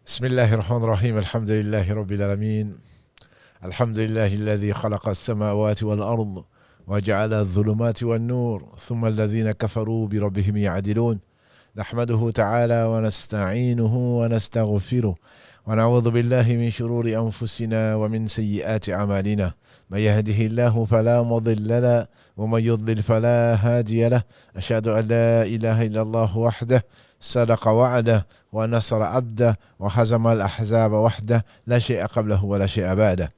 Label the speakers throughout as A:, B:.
A: بسم الله الرحمن الرحيم الحمد لله رب العالمين الحمد لله الذي خلق السماوات والأرض وجعل الظلمات والنور ثم الذين كفروا بربهم يعدلون نحمده تعالى ونستعينه ونستغفره ونعوذ بالله من شرور أنفسنا ومن سيئات أعمالنا من يهده الله فلا مضل له ومن يضلل فلا هادي له أشهد أن لا إله إلا الله وحده صدق وعده ونصر عبده وهزم الأحزاب وحده لا شيء قبله ولا شيء بعده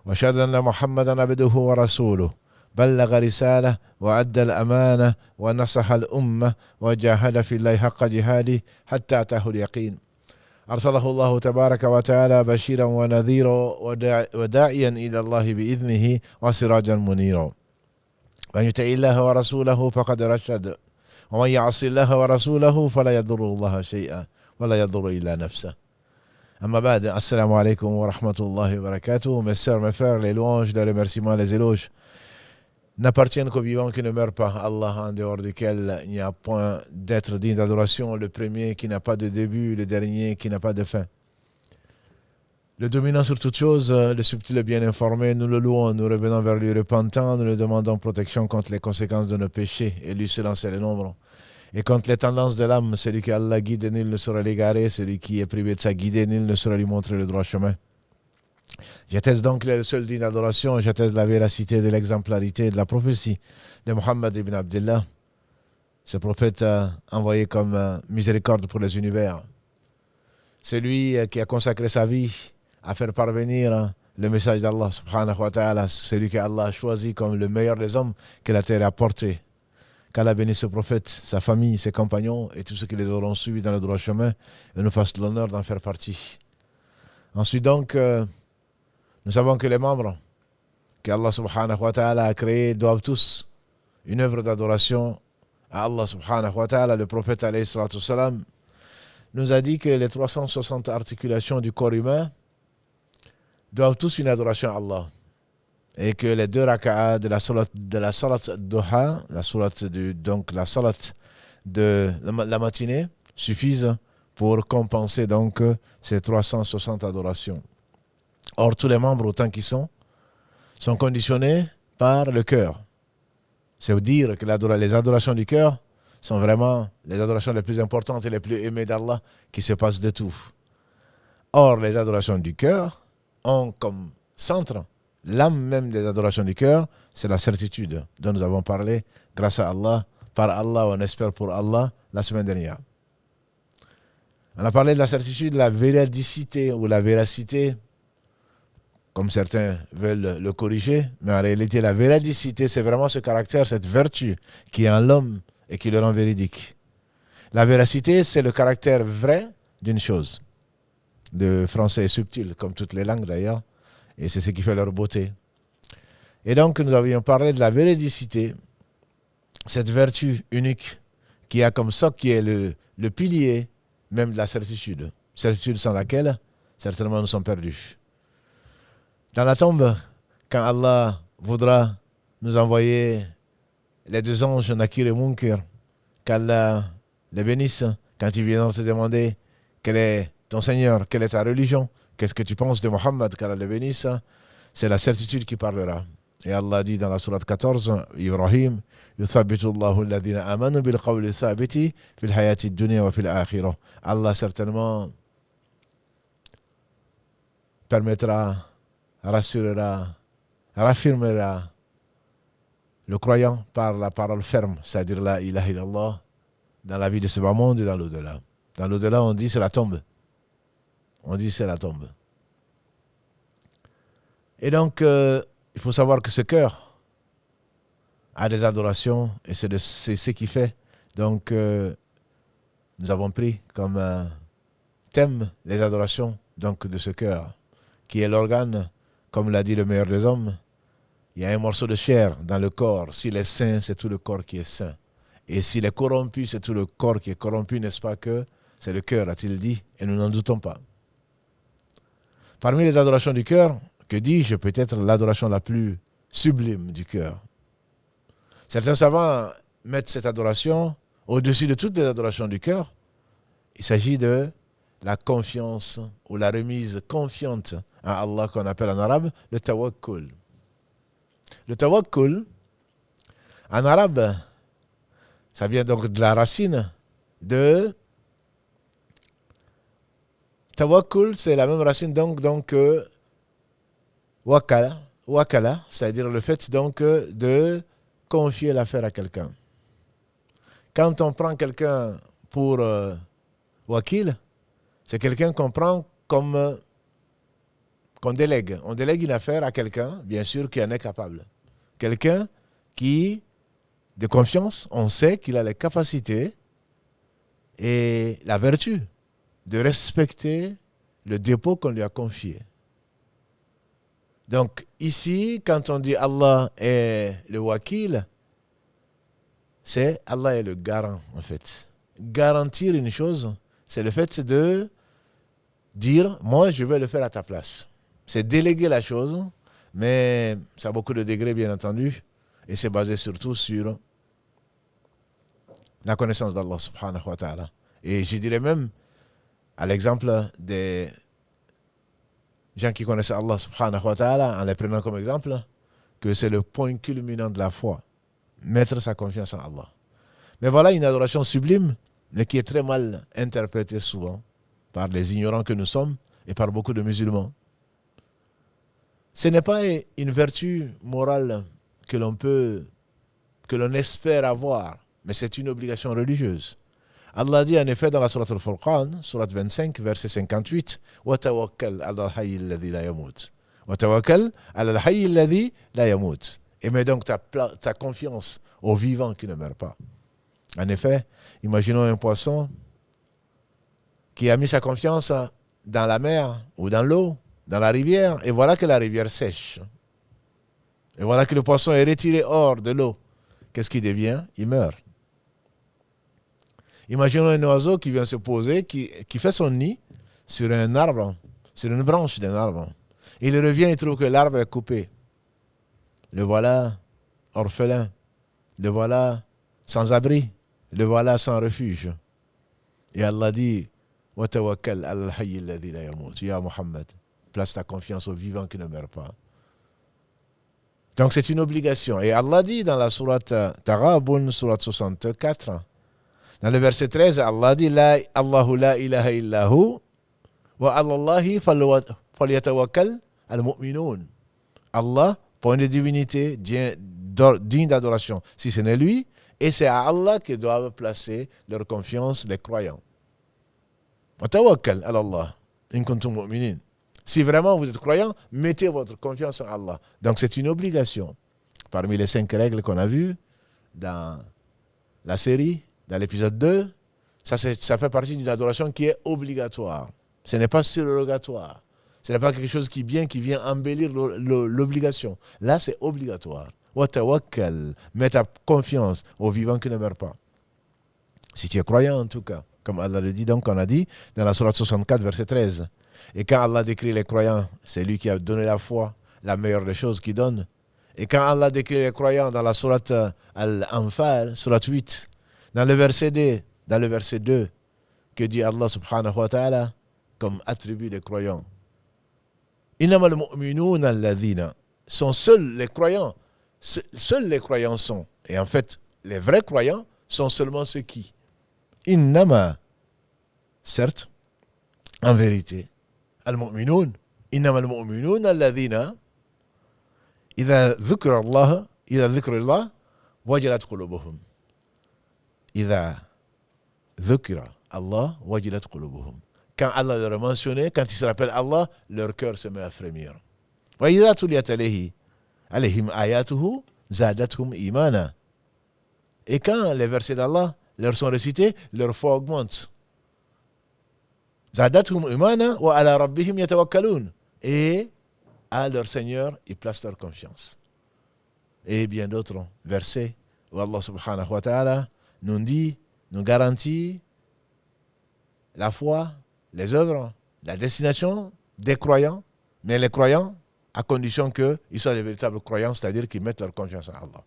A: وأشهد أن محمدا عبده ورسوله بلغ رسالة وأدى الأمانة ونصح الأمة وجاهد في الله حق جهاده حتى أتاه اليقين أرسله الله تبارك وتعالى بشيرا ونذيرا وداعيا إلى الله بإذنه وسراجا منيرا من يطع الله ورسوله فقد رشد ومن يعص الله ورسوله فلا يضر الله شيئا ولا يضر إلا نفسه. Amma ba'd, assalamu alaikum wa rahmatullahi wa barakatuh. Mes sœurs, mes frères, les louanges, les remerciements, les éloges n'appartiennent qu'au vivant qui ne meurt pas, Allah en dehors duquel il n'y a point d'être digne d'adoration, le premier qui n'a pas de début, le dernier qui n'a pas de fin. Le dominant sur toute chose, le subtil et bien informé, nous le louons, nous revenons vers lui repentant, nous lui demandons protection contre les conséquences de nos péchés, et lui seul en sait le nombre. Et contre les tendances de l'âme, celui qui Allah guide, nul ne saura l'égarer, celui qui est privé de sa guidée, nul ne saura lui montrer le droit chemin. J'atteste donc le seul digne d'adoration, j'atteste la véracité de l'exemplarité de la prophétie de Muhammad ibn Abdullah, ce prophète envoyé comme miséricorde pour les univers. Celui qui a consacré sa vie à faire parvenir le message d'Allah subhanahu wa ta'ala, celui que Allah a choisi comme le meilleur des hommes que la terre a porté. Qu'Allah bénisse ce prophète, sa famille, ses compagnons et tous ceux qui les auront suivis dans le droit chemin et nous fasse l'honneur d'en faire partie. Ensuite donc, nous savons que les membres qu'Allah subhanahu wa ta'ala a créés doivent tous une œuvre d'adoration à Allah subhanahu wa ta'ala. Le prophète alayhi salatu salam nous a dit que les 360 articulations du corps humain doivent tous une adoration à Allah. Et que les deux raka'a de la salat duha, donc la salat de la matinée, suffisent pour compenser donc ces 360 adorations. Or, tous les membres, autant qu'ils sont conditionnés par le cœur. C'est dire que les adorations du cœur sont vraiment les adorations les plus importantes et les plus aimées d'Allah qui se passent de tout. Or, les adorations du cœur ont comme centre l'âme même des adorations du cœur, c'est la certitude dont nous avons parlé grâce à Allah, par Allah, on espère pour Allah, la semaine dernière. On a parlé de la certitude, la véridicité ou la véracité, comme certains veulent le corriger, mais en réalité la véridicité, c'est vraiment ce caractère, cette vertu qui est en l'homme et qui le rend véridique. La véracité, c'est le caractère vrai d'une chose. Le français est subtil, comme toutes les langues d'ailleurs, et c'est ce qui fait leur beauté. Et donc, nous avions parlé de la véridicité, cette vertu unique qui a comme socle, qui est le pilier même de la certitude. Certitude sans laquelle, certainement, nous sommes perdus. Dans la tombe, quand Allah voudra nous envoyer les deux anges, Nakir et Munkir, qu'Allah les bénisse, quand ils viendront te demander quel est ton Seigneur, quelle est ta religion, qu'est-ce que tu penses de Mohammed, qu'Allah le bénisse, c'est la certitude qui parlera. Et Allah dit dans la sourate 14, Ibrahim, يُثَبِّتُ اللَّهُ الَّذِينَ آمَنُوا بِالْقَوْلِ الثَّابِتِ فِي الْحَيَاةِ الدُّنْيَا وَفِي الْآخِرَةِ. Allah certainement permettra, rassurera, raffirmera le croyant par la parole ferme, c'est-à-dire la ilaha illallah, dans la vie de ce bas monde et dans l'au-delà. Dans l'au-delà, on dit c'est la tombe. On dit c'est la tombe. Et donc, il faut savoir que ce cœur a des adorations et c'est ce qui fait. Donc, nous avons pris comme thème les adorations donc, de ce cœur, qui est l'organe, comme l'a dit le meilleur des hommes. Il y a un morceau de chair dans le corps. S'il est sain, c'est tout le corps qui est sain. Et s'il est corrompu, c'est tout le corps qui est corrompu, n'est-ce pas que c'est le cœur, a-t-il dit, et nous n'en doutons pas. Parmi les adorations du cœur, que dis-je, peut-être l'adoration la plus sublime du cœur. Certains savants mettent cette adoration au-dessus de toutes les adorations du cœur. Il s'agit de la confiance ou la remise confiante à Allah qu'on appelle en arabe le tawakkul. Le tawakkul, en arabe, ça vient donc de la racine de tawakkul, c'est la même racine donc que wakala, c'est-à-dire le fait donc de confier l'affaire à quelqu'un. Quand on prend quelqu'un pour wakil, c'est quelqu'un qu'on prend comme qu'on délègue. On délègue une affaire à quelqu'un, bien sûr, qui en est capable. Quelqu'un qui, de confiance, on sait qu'il a les capacités et la vertu de respecter le dépôt qu'on lui a confié. Donc ici, quand on dit Allah est le wakil, c'est Allah est le garant en fait. Garantir une chose, c'est le fait de dire, moi je vais le faire à ta place. C'est déléguer la chose, mais ça a beaucoup de degrés bien entendu, et c'est basé surtout sur la connaissance d'Allah subhanahu wa ta'ala. Et je dirais même, à l'exemple des gens qui connaissent Allah subhanahu wa ta'ala, en les prenant comme exemple, que c'est le point culminant de la foi, mettre sa confiance en Allah. Mais voilà une adoration sublime, mais qui est très mal interprétée souvent par les ignorants que nous sommes et par beaucoup de musulmans. Ce n'est pas une vertu morale que l'on espère avoir, mais c'est une obligation religieuse. Allah dit en effet dans la sourate Al-Furqan, sourate 25, verset 58, وَتَوَكَّلْ عَلَى الْحَيِّ الَّذِي لَا يَمُوتُ. وَتَوَكَّلْ عَلَى الْحَيِّ الَّذِي لَا يَمُوتُ. Et mets donc ta confiance au vivant qui ne meurt pas. En effet, imaginons un poisson qui a mis sa confiance dans la mer ou dans l'eau, dans la rivière, et voilà que la rivière sèche. Et voilà que le poisson est retiré hors de l'eau. Qu'est-ce qu'il devient? Il meurt. Imaginons un oiseau qui vient se poser, qui fait son nid sur un arbre, sur une branche d'un arbre. Il revient et trouve que l'arbre est coupé. Le voilà orphelin. Le voilà sans abri. Le voilà sans refuge. Et Allah dit, وَتَوَكَّلْ عَلَى الْحَيِّ الَّذِي لَا يَمُوتُ. Ya Muhammad, place ta confiance au vivant qui ne meurt pas. Donc c'est une obligation. Et Allah dit dans la sourate Taghabun, sourate 64, dans le verset 13, Allah dit Allahu la ilaha illahu wa alallahi falyatawakkal al-mu'minun. Allah, point de divinité, digne d'adoration, si ce n'est lui, et c'est à Allah que doivent placer leur confiance les croyants. Wa tawakkal ala Allah in kuntum mu'minin. Si vraiment vous êtes croyant, mettez votre confiance en Allah. Donc c'est une obligation. Parmi les 5 règles qu'on a vues dans la série, dans l'épisode 2, ça fait partie d'une adoration qui est obligatoire. Ce n'est pas surrogatoire. Ce n'est pas quelque chose qui vient embellir l'obligation. Là, c'est obligatoire. Wa tawakkal, mets ta confiance au vivant qui ne meurt pas. Si tu es croyant en tout cas, comme Allah le dit, donc on a dit dans la sourate 64, verset 13. Et quand Allah décrit les croyants, c'est lui qui a donné la foi, la meilleure des choses qu'il donne. Et quand Allah décrit les croyants dans la sourate Al-Anfal, sourate 8, dans le verset 2, que dit Allah subhanahu wa ta'ala comme attribut des croyants. Innamal mu'minuna alladhina, sont seuls les croyants sont. Et en fait, les vrais croyants sont seulement ceux qui. Innama, certes, en vérité, al-mu'minun, innamal mu'minuna alladhina, idha dhukra Allah, wajilat qulubuhum. Idha dhukra Allah, wajilat qulubuhum. Quand Allah leur a mentionné, quand ils se rappellent Allah, leur cœur se met à frémir. Wa idha tuliyat alayhim ayatuhu, zadathum imana. Et quand les versets d'Allah leur sont récités, leur foi augmente. Zadathum imana wa ala rabbihim yatawakkalun. Et à leur Seigneur, ils placent leur confiance. Et bien d'autres versets où Allah subhanahu wa ta'ala nous dit, nous garantit la foi, les œuvres, la destination des croyants, mais les croyants à condition qu'ils soient les véritables croyants, c'est-à-dire qu'ils mettent leur confiance en Allah.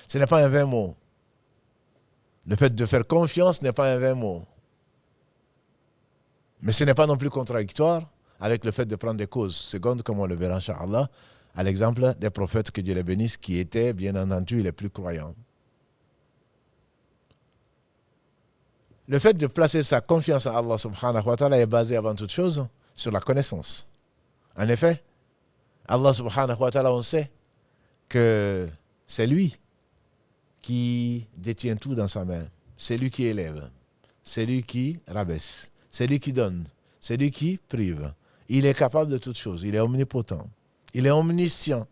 A: Ce n'est pas un vain mot. Le fait de faire confiance n'est pas un vain mot. Mais ce n'est pas non plus contradictoire avec le fait de prendre des causes secondes, comme on le verra, Inch'Allah, à l'exemple des prophètes, que Dieu les bénisse, qui étaient, bien entendu, les plus croyants. Le fait de placer sa confiance en Allah subhanahu wa ta'ala est basé avant toute chose sur la connaissance. En effet, Allah subhanahu wa ta'ala, on sait que c'est lui qui détient tout dans sa main. C'est lui qui élève. C'est lui qui rabaisse. C'est lui qui donne. C'est lui qui prive. Il est capable de toutes choses. Il est omnipotent. Il est omniscient.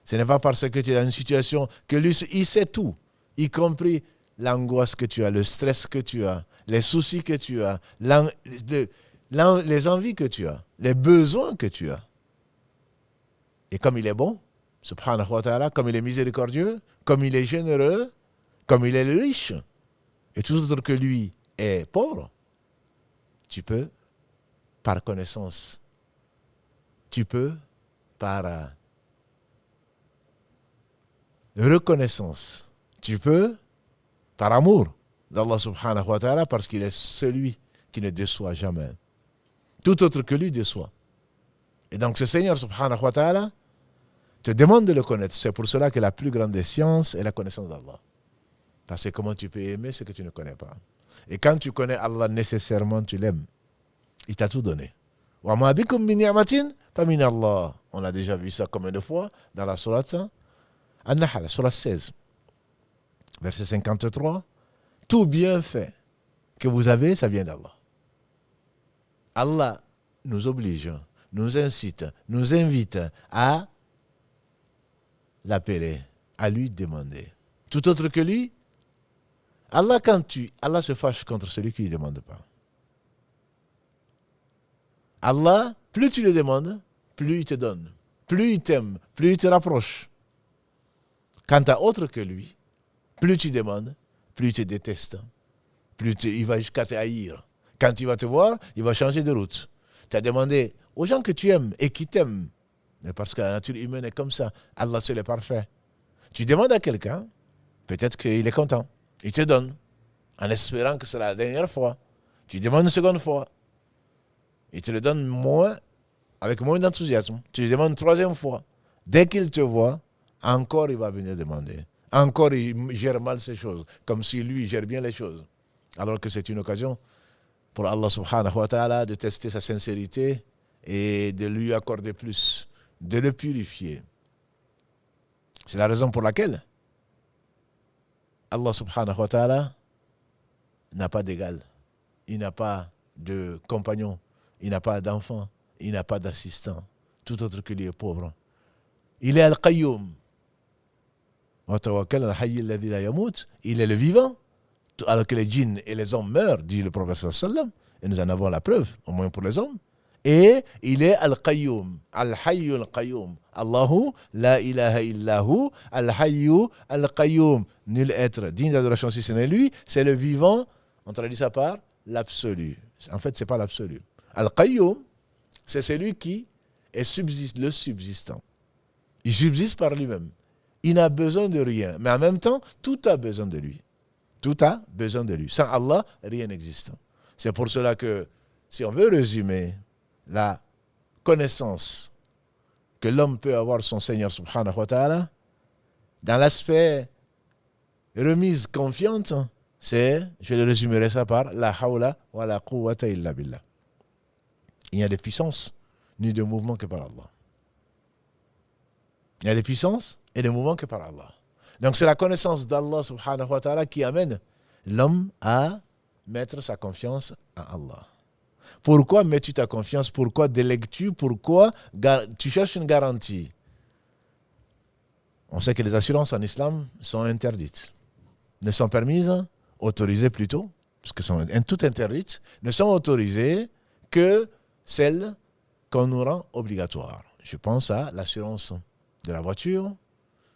A: Ce n'est pas parce que tu es dans une situation que lui, il sait tout, y compris l'angoisse que tu as, le stress que tu as, les soucis que tu as, les envies que tu as, les besoins que tu as. Et comme il est bon, subhanahu wa ta'ala, comme il est miséricordieux, comme il est généreux, comme il est riche, et tout autre que lui est pauvre, tu peux, par connaissance, tu peux, par reconnaissance, tu peux, par amour d'Allah subhanahu wa ta'ala, parce qu'il est celui qui ne déçoit jamais. Tout autre que lui déçoit. Et donc ce Seigneur subhanahu wa ta'ala te demande de le connaître. C'est pour cela que la plus grande des sciences est la connaissance d'Allah. Parce que comment tu peux aimer ce que tu ne connais pas? Et quand tu connais Allah, nécessairement tu l'aimes. Il t'a tout donné. On a déjà vu ça combien de fois dans la sourate An-Nahl, sourate 16, verset 53. Tout bienfait que vous avez, ça vient d'Allah. Allah nous oblige, nous incite, nous invite à l'appeler, à lui demander. Tout autre que lui, Allah se fâche contre celui qui ne lui demande pas. Allah, plus tu le demandes, plus il te donne. Plus il t'aime, plus il te rapproche. Quant à autre que lui, plus tu demandes, plus il te déteste. Il va jusqu'à te haïr. Quand il va te voir, il va changer de route. Tu as demandé aux gens que tu aimes et qui t'aiment. Mais parce que la nature humaine est comme ça. Allah seul est parfait. Tu demandes à quelqu'un, peut-être qu'il est content. Il te donne, en espérant que c'est la dernière fois. Tu demandes une seconde fois. Il te le donne avec moins d'enthousiasme. Tu lui demandes une troisième fois. Dès qu'il te voit, encore il va venir demander. Encore il gère mal ces choses, comme si lui gère bien les choses. Alors que c'est une occasion pour Allah subhanahu wa ta'ala de tester sa sincérité et de lui accorder plus, de le purifier. C'est la raison pour laquelle Allah subhanahu wa ta'ala n'a pas d'égal. Il n'a pas de compagnon. Il n'a pas d'enfant, il n'a pas d'assistant, tout autre que lui est pauvre. Il est Al-Qayyum. Il est le vivant, alors que les djinns et les hommes meurent, dit le prophète sallam, et nous en avons la preuve, au moins pour les hommes. Et il est Al-Qayyum, Al-Hayyu Al-Qayyum. Allahu, la ilaha illahu, Al-Hayyu Al-Qayyum. Nul être digne d'adoration si ce n'est lui, c'est le vivant, on traduit ça par l'absolu. En fait, ce n'est pas l'absolu. Al-Qayyum, c'est celui qui est le subsistant. Il subsiste par lui-même. Il n'a besoin de rien. Mais en même temps, tout a besoin de lui. Tout a besoin de lui. Sans Allah, rien n'existe. C'est pour cela que, si on veut résumer la connaissance que l'homme peut avoir de son Seigneur subhanahu wa ta'ala, dans l'aspect remise confiante, je le résumerai ça par la hawla wa la quwwata illa billah. Il n'y a de puissance ni de mouvement que par Allah. Il n'y a de puissance et de mouvement que par Allah. Donc c'est la connaissance d'Allah subhanahu wa ta'ala qui amène l'homme à mettre sa confiance en Allah. Pourquoi mets-tu ta confiance? Pourquoi délègues-tu? Pourquoi tu cherches une garantie? On sait que les assurances en islam sont interdites. Ne sont permises, autorisées plutôt, parce qu'elles sont toutes interdites, ne sont autorisées que celles qu'on nous rend obligatoires. Je pense à l'assurance de la voiture,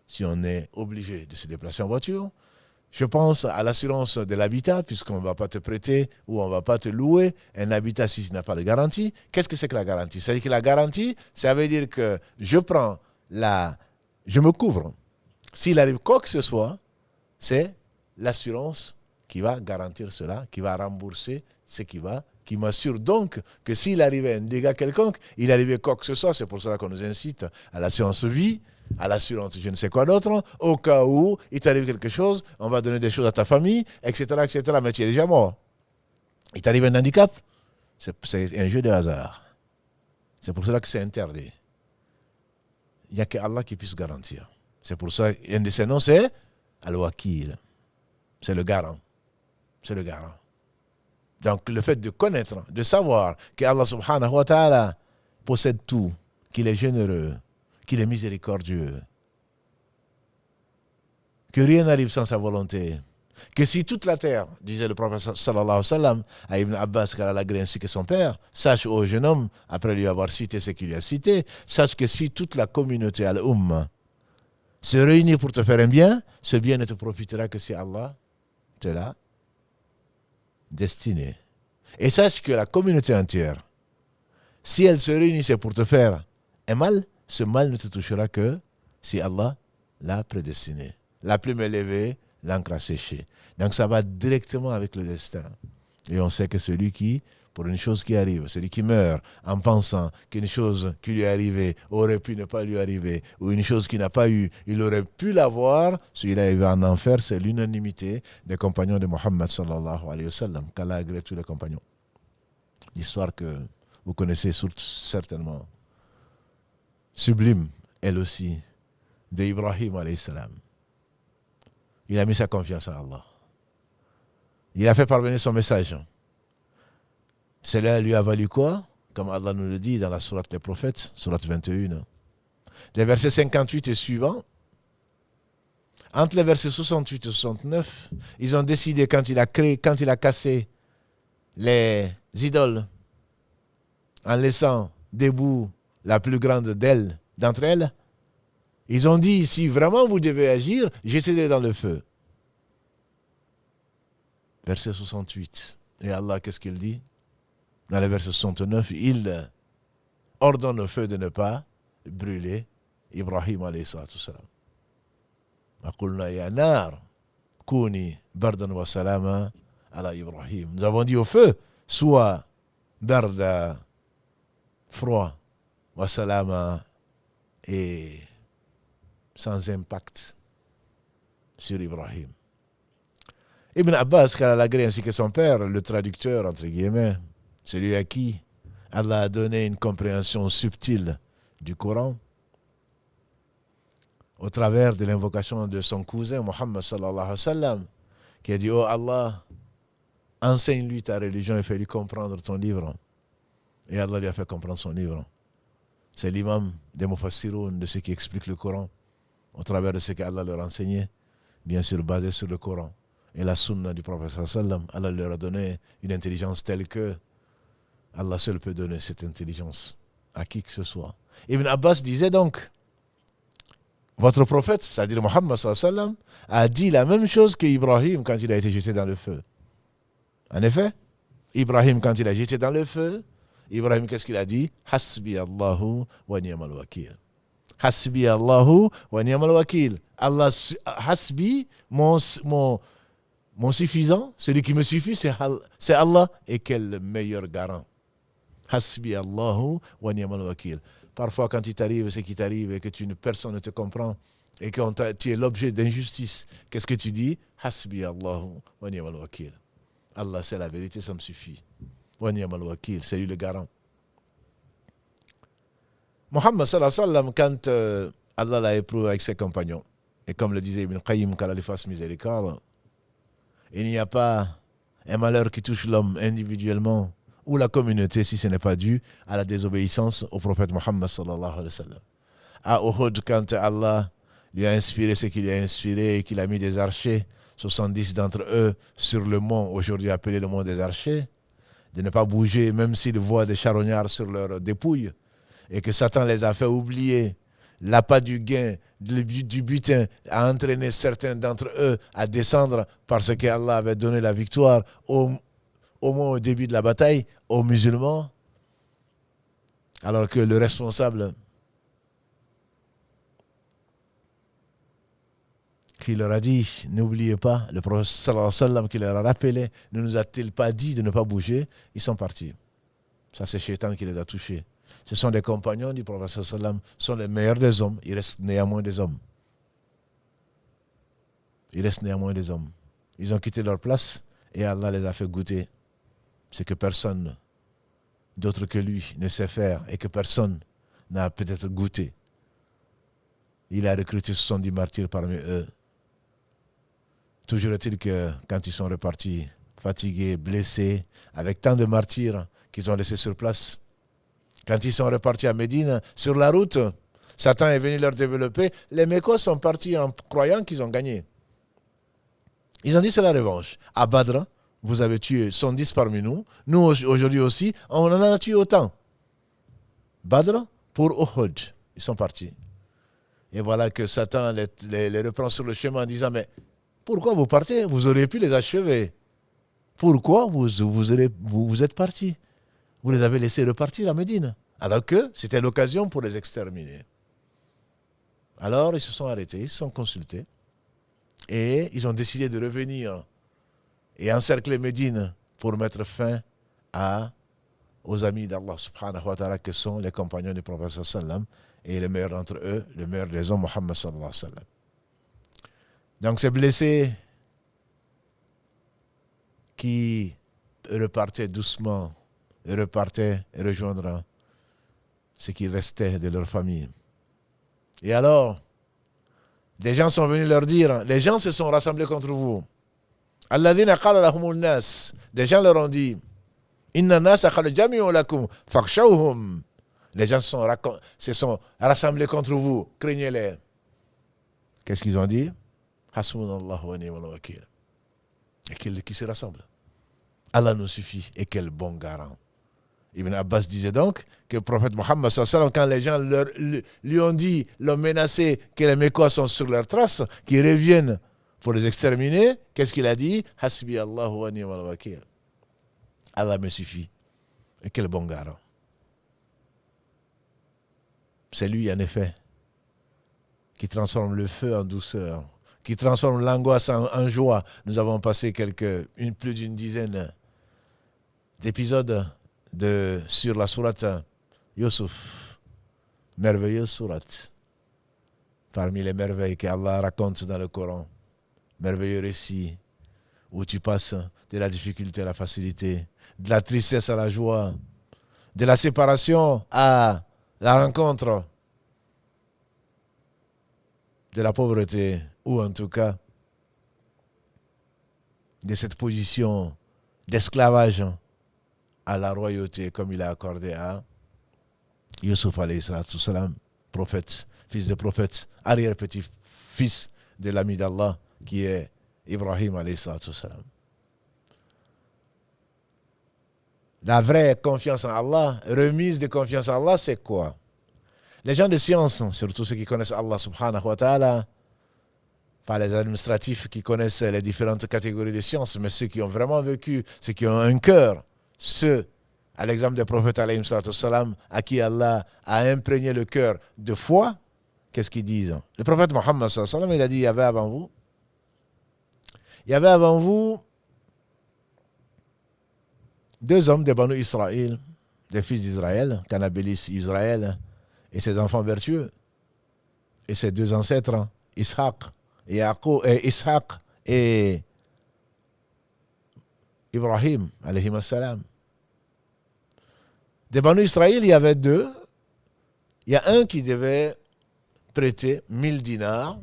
A: si on est obligé de se déplacer en voiture. Je pense à l'assurance de l'habitat, puisqu'on ne va pas te prêter ou on ne va pas te louer un habitat si tu n'as pas de garantie. Qu'est-ce que c'est que la garantie? C'est-à-dire que la garantie, ça veut dire que je me couvre. S'il arrive quoi que ce soit, c'est l'assurance qui va garantir cela, qui va rembourser ce qui va qui m'assure donc que s'il arrivait un dégât quelconque, il arrivait quoi que ce soit, c'est pour cela qu'on nous incite à l'assurance vie, à l'assurance je ne sais quoi d'autre, au cas où il t'arrive quelque chose, on va donner des choses à ta famille, etc., etc., mais tu es déjà mort. Il t'arrive un handicap, c'est un jeu de hasard. C'est pour cela que c'est interdit. Il n'y a qu'Allah qui puisse garantir. C'est pour ça qu'un de ses noms, c'est Al-Wakil. C'est le garant. C'est le garant. Donc le fait de connaître, de savoir qu'Allah subhanahu wa ta'ala possède tout, qu'il est généreux, qu'il est miséricordieux, que rien n'arrive sans sa volonté, que si toute la terre, disait le prophète sallallahu alayhi wa sallam à Ibn Abbas Kalalagré ainsi que son père, sache ô jeune homme, après lui avoir cité ce qu'il lui a cité, sache que si toute la communauté al-Ummah se réunit pour te faire un bien, ce bien ne te profitera que si Allah te l'a destiné. Et sache que la communauté entière, si elle se réunissait pour te faire un mal, ce mal ne te touchera que si Allah l'a prédestiné. La plume est levée, l'encre a séché. Donc ça va directement avec le destin. Et on sait que celui qui, pour une chose qui arrive, celui qui meurt en pensant qu'une chose qui lui est arrivée aurait pu ne pas lui arriver, ou une chose qu'il n'a pas eue, il aurait pu l'avoir, celui-là il va en enfer, c'est l'unanimité des compagnons de Mohammed sallallahu alayhi wa sallam, qu'Allah agrée tous les compagnons. L'histoire que vous connaissez certainement, sublime, elle aussi, d'Ibrahim alayhi salam. Il a mis sa confiance en Allah. Il a fait parvenir son message. Cela lui a valu quoi? Comme Allah nous le dit dans la sourate des prophètes, sourate 21. Les versets 58 et suivants, entre les versets 68 et 69, ils ont décidé quand il a cassé les idoles, en laissant debout la plus grande d'entre elles, ils ont dit, si vraiment vous devez agir, jetez-les dans le feu. Verset 68. Et Allah, qu'est-ce qu'il dit? Dans le verset 69, il ordonne au feu de ne pas brûler Ibrahim alayhi salatu salam. Aqulna ya nar, kuni bardan wa salama ala Ibrahim. Nous avons dit au feu, soit barda, froid, wa salama, et sans impact sur Ibrahim. Ibn Abbas, Kalalagré ainsi que son père, le traducteur, entre guillemets, celui à qui Allah a donné une compréhension subtile du Coran, au travers de l'invocation de son cousin, Mohammed sallallahu alayhi wa sallam, qui a dit, oh Allah, enseigne-lui ta religion et fais-lui comprendre ton livre. Et Allah lui a fait comprendre son livre. C'est l'imam des Mufassiroun, de ceux qui expliquent le Coran, au travers de ce qu'Allah leur a enseigné, bien sûr basé sur le Coran. Et la sunna du prophète sallam, Allah leur a donné une intelligence telle que Allah seul peut donner cette intelligence à qui que ce soit. Ibn Abbas disait donc, votre prophète, c'est-à-dire Mohammed sallam, a dit la même chose qu'Ibrahim quand il a été jeté dans le feu. En effet, Ibrahim quand il a jeté dans le feu, Ibrahim qu'est-ce qu'il a dit? Hasbi Allahu wa ni'mal wakil. Hasbi Allahu wa ni'mal wakil. Allah, hasbi, mon suffisant, celui qui me suffit, c'est Allah, et quel meilleur garant. Hasbi Allahu wa ni'mal wakil. Parfois, quand il t'arrive ce qui t'arrive et que personne ne te comprend et que tu es l'objet d'injustice, qu'est-ce que tu dis? Hasbi Allahu wa ni'mal wakil. Allah, c'est la vérité, ça me suffit. Wa ni'mal wakil, c'est lui le garant. Mohammed sallallahu alayhi wa sallam, quand Allah l'a éprouvé avec ses compagnons, et comme le disait Ibn Qayyim, qu'Allah lui fasse miséricorde, il n'y a pas un malheur qui touche l'homme individuellement ou la communauté si ce n'est pas dû à la désobéissance au prophète Mohammed sallallahu alayhi wa sallam. À Uhud, quand Allah lui a inspiré ce qu'il lui a inspiré et qu'il a mis des archers, 70 d'entre eux sur le mont, aujourd'hui appelé le mont des archers, de ne pas bouger même s'ils voient des charognards sur leurs dépouilles, et que Satan les a fait oublier l'appât du gain, du butin, a entraîné certains d'entre eux à descendre parce qu'Allah avait donné la victoire au moins au début de la bataille aux musulmans, alors que le responsable qui leur a dit, n'oubliez pas, le prophète sallallahu alayhi wa sallam qui leur a rappelé, ne nous a-t-il pas dit de ne pas bouger? Ils sont partis. Ça, c'est Shaitan qui les a touchés. Ce sont des compagnons du prophète sallallahu alayhi wa sallam, sont les meilleurs des hommes. Il reste néanmoins des hommes. Il reste néanmoins des hommes. Ils ont quitté leur place et Allah les a fait goûter ce que personne d'autre que lui ne sait faire et que personne n'a peut-être goûté. Il a recruté 70 martyrs parmi eux. Toujours est-il que quand ils sont repartis, fatigués, blessés, avec tant de martyrs qu'ils ont laissés sur place, quand ils sont repartis à Médine, sur la route, Satan est venu leur développer. Les Mécois sont partis en croyant qu'ils ont gagné. Ils ont dit c'est la revanche. À Badr, vous avez tué 110 parmi nous. Nous, aujourd'hui aussi, on en a tué autant. Badr pour Uhud. Ils sont partis. Et voilà que Satan les reprend sur le chemin en disant, mais pourquoi vous partez? Vous auriez pu les achever. Pourquoi vous êtes partis? Vous les avez laissés repartir à Médine. Alors que c'était l'occasion pour les exterminer. Alors ils se sont arrêtés, ils se sont consultés. Et ils ont décidé de revenir et encercler Médine pour mettre fin aux amis d'Allah subhanahu wa ta'ala que sont les compagnons du prophète sallallahu alayhi wa sallam et le meilleur d'entre eux, le meilleur des hommes, Muhammad sallallahu alayhi wa sallam. Donc ces blessés qui repartaient doucement, repartaient rejoindre ce qui restait de leur famille. Et alors, des gens sont venus leur dire, les gens se sont rassemblés contre vous. Alladhina qala lahumul nas. Des gens leur ont dit, inna nasa qad jami'u lakum fakhshawhum. Les gens se sont rassemblés contre vous, craignez-les. Qu'est-ce qu'ils ont dit? Hasbunallahu wa ni'mal wakil. Et qui se rassemble. Allah nous suffit, et quel bon garant. Ibn Abbas disait donc que le prophète Mohammed, quand les gens lui ont dit, l'ont menacé que les Mécois sont sur leurs traces, qu'ils reviennent pour les exterminer, qu'est-ce qu'il a dit? Hasbi Allahu wa ni'mal wakil. Allah me suffit. Et quel bon garant. C'est lui, en effet, qui transforme le feu en douceur, qui transforme l'angoisse en joie. Nous avons passé plus d'une dizaine d'épisodes sur la sourate Yusuf. Merveilleuse sourate. Parmi les merveilles qu'Allah raconte dans le Coran. Merveilleux récit où tu passes de la difficulté à la facilité, de la tristesse à la joie, de la séparation à la rencontre, de la pauvreté, ou en tout cas de cette position d'esclavage à la royauté, comme il a accordé à Yusuf alayhi salam, prophète, fils de prophète, arrière-petit-fils de l'ami d'Allah, qui est Ibrahim alayhi salam. La vraie confiance en Allah, remise de confiance en Allah, c'est quoi? Les gens de science, surtout ceux qui connaissent Allah subhanahu wa ta'ala, pas les administratifs qui connaissent les différentes catégories de sciences, mais ceux qui ont vraiment vécu, ceux qui ont un cœur, ceux, à l'exemple des prophètes alayhi salam, à qui Allah a imprégné le cœur de foi, qu'est-ce qu'ils disent? Le prophète Mohammed sallam, il a dit, il y avait avant vous deux hommes des Banu Israël, des fils d'Israël, Canabilis Israël, et ses enfants vertueux, et ses deux ancêtres, Ishaq et Ibrahim, alayhi salam. Des Banu Israël, il y avait deux. Il y a un qui devait prêter 1000 dinars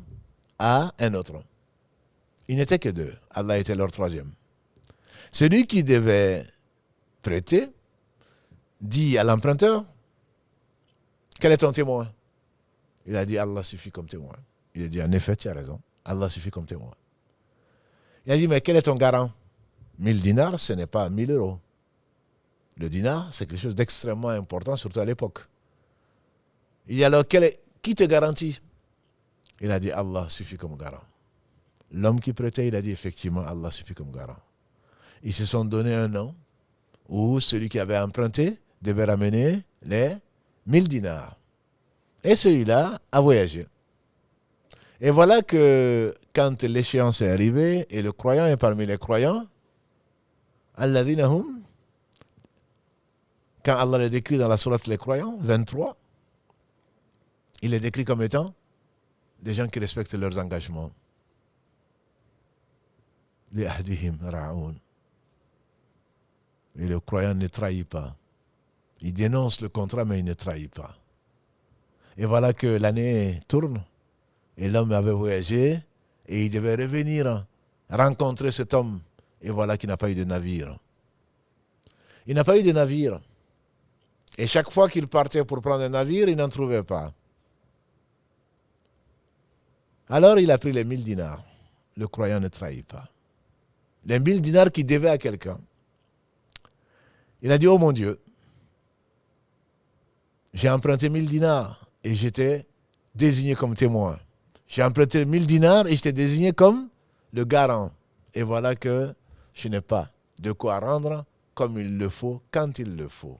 A: à un autre. Il n'était que deux. Allah était leur troisième. Celui qui devait prêter dit à l'emprunteur, quel est ton témoin? Il a dit, Allah suffit comme témoin. Il a dit, en effet, tu as raison. Allah suffit comme témoin. Il a dit, mais quel est ton garant? 1000 dinars, ce n'est pas 1000 euros. Le dinar, c'est quelque chose d'extrêmement important, surtout à l'époque. Il dit alors, qui te garantit? Il a dit, Allah suffit comme garant. L'homme qui prêtait, il a dit, effectivement, Allah suffit comme garant. Ils se sont donné un an où celui qui avait emprunté devait ramener les 1000 dinars. Et celui-là a voyagé. Et voilà que quand l'échéance est arrivée et le croyant est parmi les croyants, alladhina hum, quand Allah les décrit dans la sourate les croyants, 23, il les décrit comme étant des gens qui respectent leurs engagements. Les ahdihim ra'oun. Et le croyant ne trahit pas. Il dénonce le contrat, mais il ne trahit pas. Et voilà que l'année tourne, et l'homme avait voyagé, et il devait revenir rencontrer cet homme. Et voilà qu'il n'a pas eu de navire. Il n'a pas eu de navire. Et chaque fois qu'il partait pour prendre un navire, il n'en trouvait pas. Alors il a pris les 1000 dinars. Le croyant ne trahit pas. Les 1000 dinars qu'il devait à quelqu'un. Il a dit, oh mon Dieu, j'ai emprunté 1000 dinars et j'étais désigné comme témoin. J'ai emprunté 1000 dinars et j'étais désigné comme le garant. Et voilà que je n'ai pas de quoi rendre comme il le faut, quand il le faut.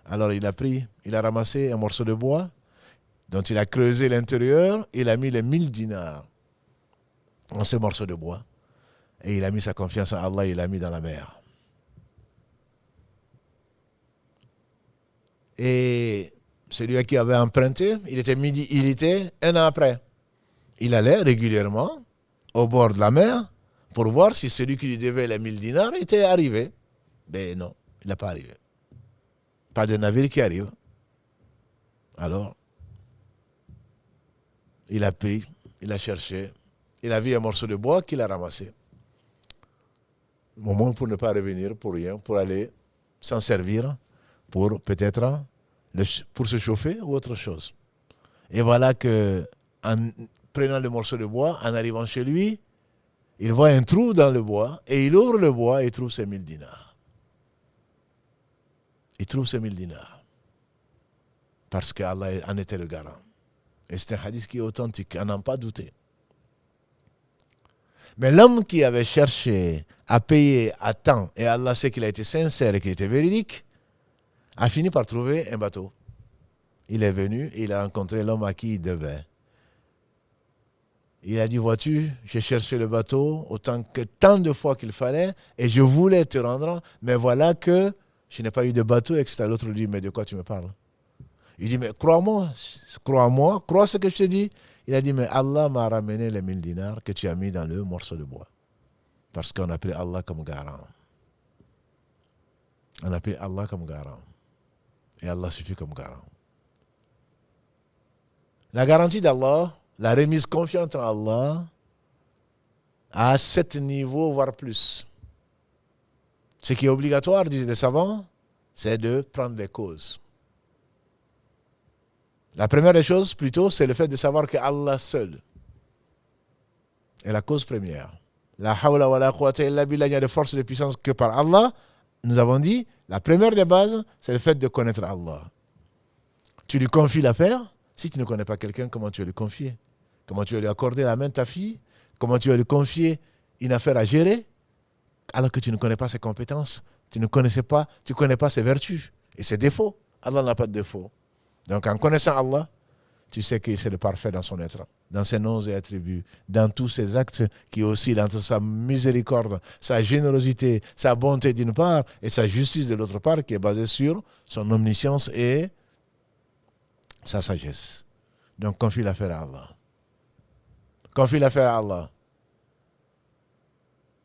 A: Alors il a ramassé un morceau de bois dont il a creusé l'intérieur, il a mis les 1000 dinars dans ce morceau de bois. Et il a mis sa confiance en Allah, il l'a mis dans la mer. Et celui qui avait emprunté, il était un an après. Il allait régulièrement au bord de la mer pour voir si celui qui lui devait les 1000 dinars était arrivé. Mais non, il n'a pas arrivé. Pas de navire qui arrive. Alors, il a pris, il a cherché, il a vu un morceau de bois qu'il a ramassé. Moment pour ne pas revenir pour rien, pour aller s'en servir, pour peut-être pour se chauffer ou autre chose. Et voilà que, en prenant le morceau de bois, en arrivant chez lui, il voit un trou dans le bois et il ouvre le bois et il trouve ses 1000 dinars. Il trouve ses 1000 dinars. Parce qu'Allah en était le garant. Et c'est un hadith qui est authentique, à n'en pas douter. Mais l'homme qui avait cherché à payer à temps, et Allah sait qu'il a été sincère et qu'il était véridique, a fini par trouver un bateau. Il est venu et il a rencontré l'homme à qui il devait. Il a dit, vois-tu, j'ai cherché le bateau autant que tant de fois qu'il fallait et je voulais te rendre, mais voilà que je n'ai pas eu de bateau, etc. L'autre lui dit, mais de quoi tu me parles? Il dit, mais crois-moi, crois ce que je te dis. Il a dit, mais Allah m'a ramené les 1000 dinars que tu as mis dans le morceau de bois. Parce qu'on a pris Allah comme garant. On a pris Allah comme garant. Et Allah suffit comme garant. La garantie d'Allah, la remise confiante en Allah, à 7 niveaux, voire plus. Ce qui est obligatoire, disent les savants, c'est de prendre les causes. La première des choses, plutôt, c'est le fait de savoir que Allah seul est la cause première. La hawla wa la quwwata illa billah, il n'y a de force et de puissance que par Allah. Nous avons dit, la première des bases, c'est le fait de connaître Allah. Tu lui confies l'affaire. Si tu ne connais pas quelqu'un, comment tu vas lui confier? Comment tu vas lui accorder la main de ta fille? Comment tu vas lui confier une affaire à gérer alors que tu ne connais pas ses compétences? Tu ne connais pas ses vertus et ses défauts. Allah n'a pas de défauts. Donc en connaissant Allah, tu sais que c'est le parfait dans son être, dans ses noms et attributs, dans tous ses actes qui oscillent entre sa miséricorde, sa générosité, sa bonté d'une part et sa justice de l'autre part qui est basée sur son omniscience et sa sagesse. Donc confie l'affaire à Allah. Confie l'affaire à Allah.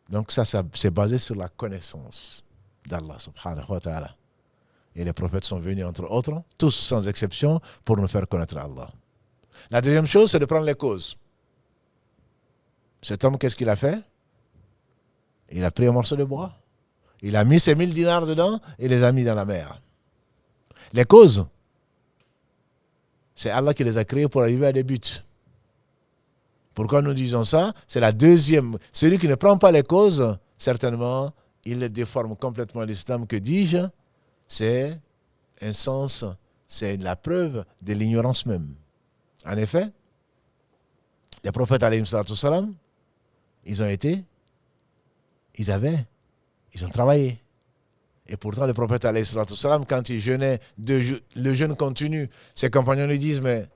A: Donc ça c'est basé sur la connaissance d'Allah subhanahu wa ta'ala. Et les prophètes sont venus, entre autres, tous sans exception, pour nous faire connaître Allah. La deuxième chose, c'est de prendre les causes. Cet homme, qu'est-ce qu'il a fait? Il a pris un morceau de bois. Il a mis ses 1000 dinars dedans et les a mis dans la mer. Les causes, c'est Allah qui les a créées pour arriver à des buts. Pourquoi nous disons ça? C'est la deuxième. Celui qui ne prend pas les causes, certainement, il déforme complètement l'islam. Que dis-je? C'est un sens, c'est la preuve de l'ignorance même. En effet, les prophètes, alayhi salam, ils ont travaillé. Et pourtant, le prophète, alayhi salam, quand il jeûnait, le jeûne continue, ses compagnons lui disent, mais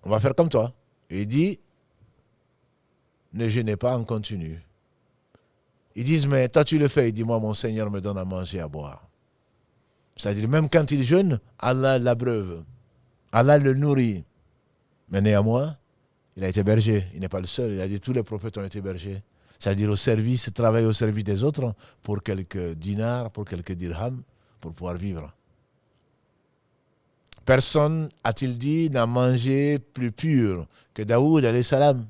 A: on va faire comme toi. Et il dit, ne jeûnez pas en continu. Ils disent, mais toi tu le fais. Il dit, moi mon Seigneur me donne à manger, à boire. C'est-à-dire, même quand il jeûne, Allah l'abreuve. Allah le nourrit. Mais néanmoins, il a été berger. Il n'est pas le seul. Il a dit, tous les prophètes ont été bergers. C'est-à-dire au service, travailler au service des autres pour quelques dinars, pour quelques dirhams, pour pouvoir vivre. Personne, a-t-il dit, n'a mangé plus pur que Daoud, alayhi salam.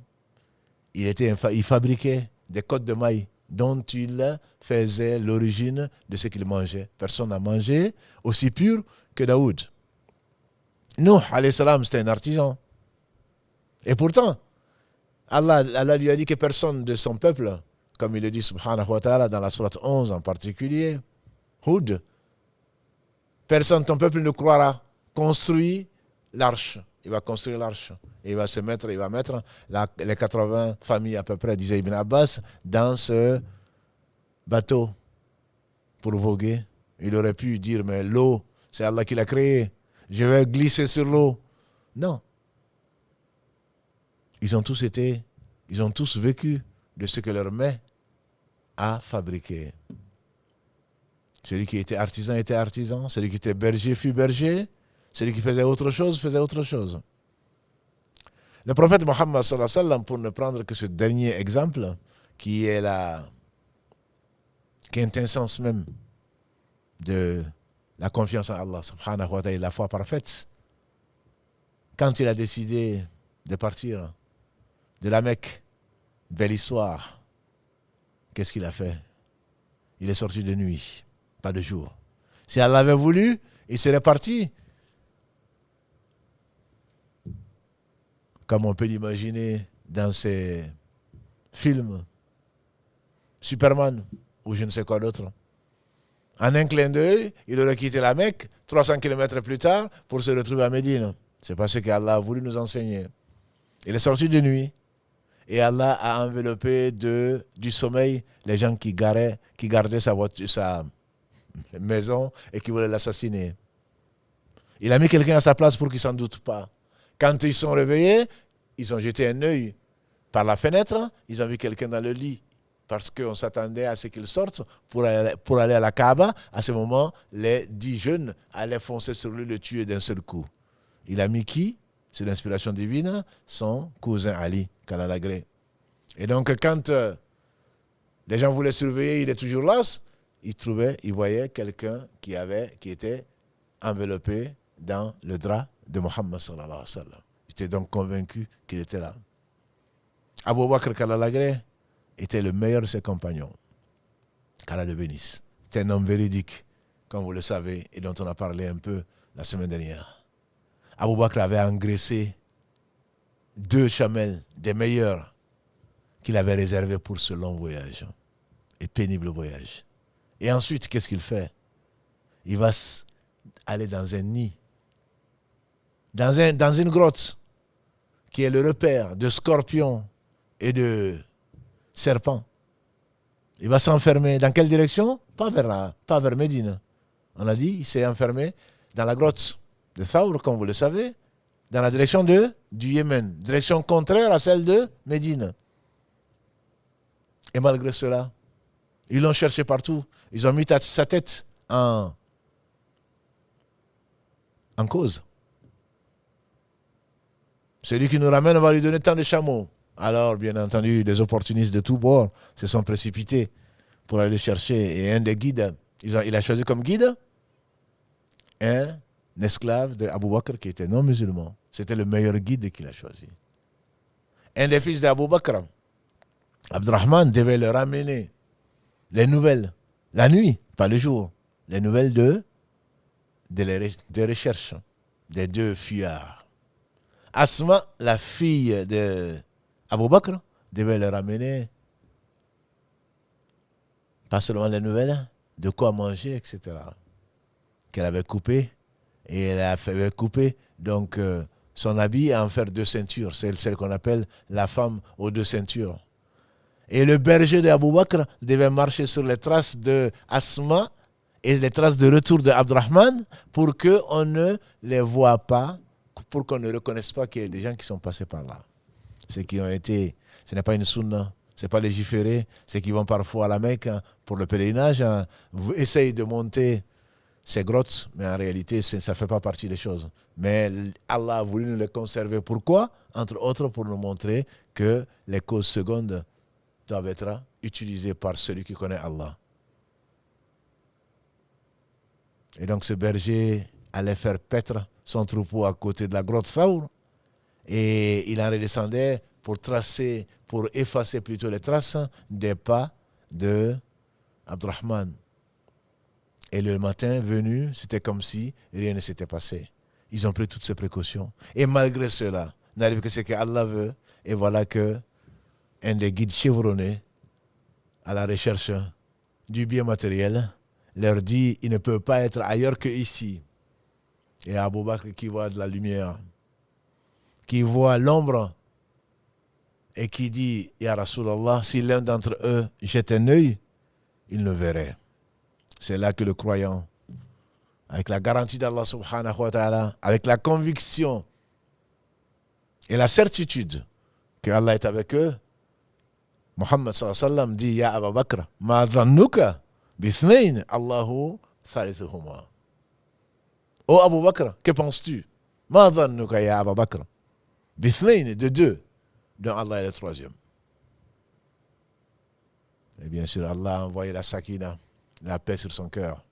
A: Il fabriquait des côtes de mailles dont il faisait l'origine de ce qu'il mangeait. Personne n'a mangé aussi pur que Daoud. Nuh, alayhi salam, c'était un artisan. Et pourtant, Allah lui a dit que personne de son peuple, comme il le dit subhanahu wa ta'ala dans la sourate 11 en particulier, Hud, personne de ton peuple ne croira. Construit l'arche. Il va construire l'arche. Et il va mettre les 80 familles à peu près, disait Ibn Abbas, dans ce bateau pour voguer. Il aurait pu dire, mais l'eau, c'est Allah qui l'a créée. Je vais glisser sur l'eau. Non. Ils ont tous vécu de ce que leur main a fabriqué. Celui qui était artisan. Celui qui était berger fut berger. Celui qui faisait autre chose. Le prophète Mohammed sallallahu alayhi wa sallam, pour ne prendre que ce dernier exemple, qui est la quintessence même de la confiance en Allah subhanahu wa ta'ala, la foi parfaite, quand il a décidé de partir de la Mecque, belle histoire, qu'est-ce qu'il a fait? Il est sorti de nuit, pas de jour. Si Allah avait voulu, il serait parti. Comme on peut l'imaginer dans ces films, Superman ou je ne sais quoi d'autre. En un clin d'œil, il aurait quitté la Mecque 300 km plus tard pour se retrouver à Médine. C'est pas ce qu'Allah a voulu nous enseigner. Il est sorti de nuit et Allah a enveloppé du sommeil les gens qui gardaient sa maison et qui voulaient l'assassiner. Il a mis quelqu'un à sa place pour qu'il ne s'en doute pas. Quand ils sont réveillés, ils ont jeté un œil par la fenêtre, ils ont vu quelqu'un dans le lit. Parce qu'on s'attendait à ce qu'il sorte pour aller à la Kaaba. À ce moment, les 10 jeunes allaient foncer sur lui, le tuer d'un seul coup. Il a mis qui? C'est l'inspiration divine, son cousin Ali, qu'Allah l'agrée. Et donc, quand les gens voulaient surveiller, il est toujours là, il voyait quelqu'un qui était enveloppé dans le drap de Mohammed sallallahu alayhi wa sallam. Il était donc convaincu qu'il était là. Abu Bakr qu'Allah l'agrée était le meilleur de ses compagnons. Qu'Allah le bénisse. C'est un homme véridique, comme vous le savez, et dont on a parlé un peu la semaine dernière. Abu Bakr avait engraissé 2 chamelles, des meilleurs, qu'il avait réservés pour ce long voyage, et pénible voyage. Et ensuite, qu'est-ce qu'il fait? Il va aller dans un nid, dans une grotte, qui est le repère de scorpions et de serpents. Il va s'enfermer. Dans quelle direction? Pas vers Médine. On a dit, il s'est enfermé dans la grotte de Thawr, comme vous le savez, dans la direction du Yémen, direction contraire à celle de Médine. Et malgré cela, ils l'ont cherché partout. Ils ont mis sa tête en cause. Celui qui nous ramène, on va lui donner tant de chameaux. Alors, bien entendu, les opportunistes de tous bords se sont précipités pour aller le chercher. Et un des guides, il a choisi comme guide un esclave d'Abu Bakr qui était non musulman. C'était le meilleur guide qu'il a choisi. Un des fils d'Abu Bakr, Abdurrahman, devait leur ramener les nouvelles, la nuit, pas le jour, les nouvelles des recherches des 2 fuyards. Asma, la fille d'Abu Bakr, devait leur ramener pas seulement les nouvelles, de quoi manger, etc. Qu'elle avait coupé, et elle avait coupé donc son habit à en faire 2 ceintures. C'est celle qu'on appelle la femme aux 2 ceintures. Et le berger d'Abu Bakr devait marcher sur les traces de Asma et les traces de retour de Abdurrahman pour qu'on ne les voit pas, pour qu'on ne reconnaisse pas qu'il y a des gens qui sont passés par là. ceux qui ont été, ce n'est pas une sunna, ce n'est pas légiféré, ceux qui vont parfois à la Mecque pour le pèlerinage, essayent de monter ces grottes, mais en réalité, ça ne fait pas partie des choses. Mais Allah a voulu nous les conserver. Pourquoi? Entre autres, pour nous montrer que les causes secondes doivent être utilisées par celui qui connaît Allah. Et donc, ce berger allait faire paître son troupeau à côté de la grotte Thaur. Et il en redescendait pour effacer plutôt les traces des pas de Abdurrahman. Et le matin venu, c'était comme si rien ne s'était passé. Ils ont pris toutes ces précautions. Et malgré cela, n'arrive que ce que Allah veut. Et voilà que un des guides chevronnés à la recherche du bien matériel leur dit, il ne peut pas être ailleurs qu'ici. Et Abu Bakr qui voit de la lumière, qui voit l'ombre et qui dit, Ya Rasulallah, si l'un d'entre eux jette un œil, il le verrait. C'est là que le croyant, avec la garantie d'Allah subhanahu wa ta'ala, avec la conviction et la certitude que Allah est avec eux, Muhammad sallallahu alayhi wa sallam dit, Ya Abu Bakr, ma dhannuka bithnayn Allahu thalithuhuma. Oh Abu Bakr, que penses-tu? Ma dhannuka ya Abu Bakr bithnayn, de deux, dont Allah est le troisième. Et bien sûr, Allah a envoyé la sakina, la paix sur son cœur.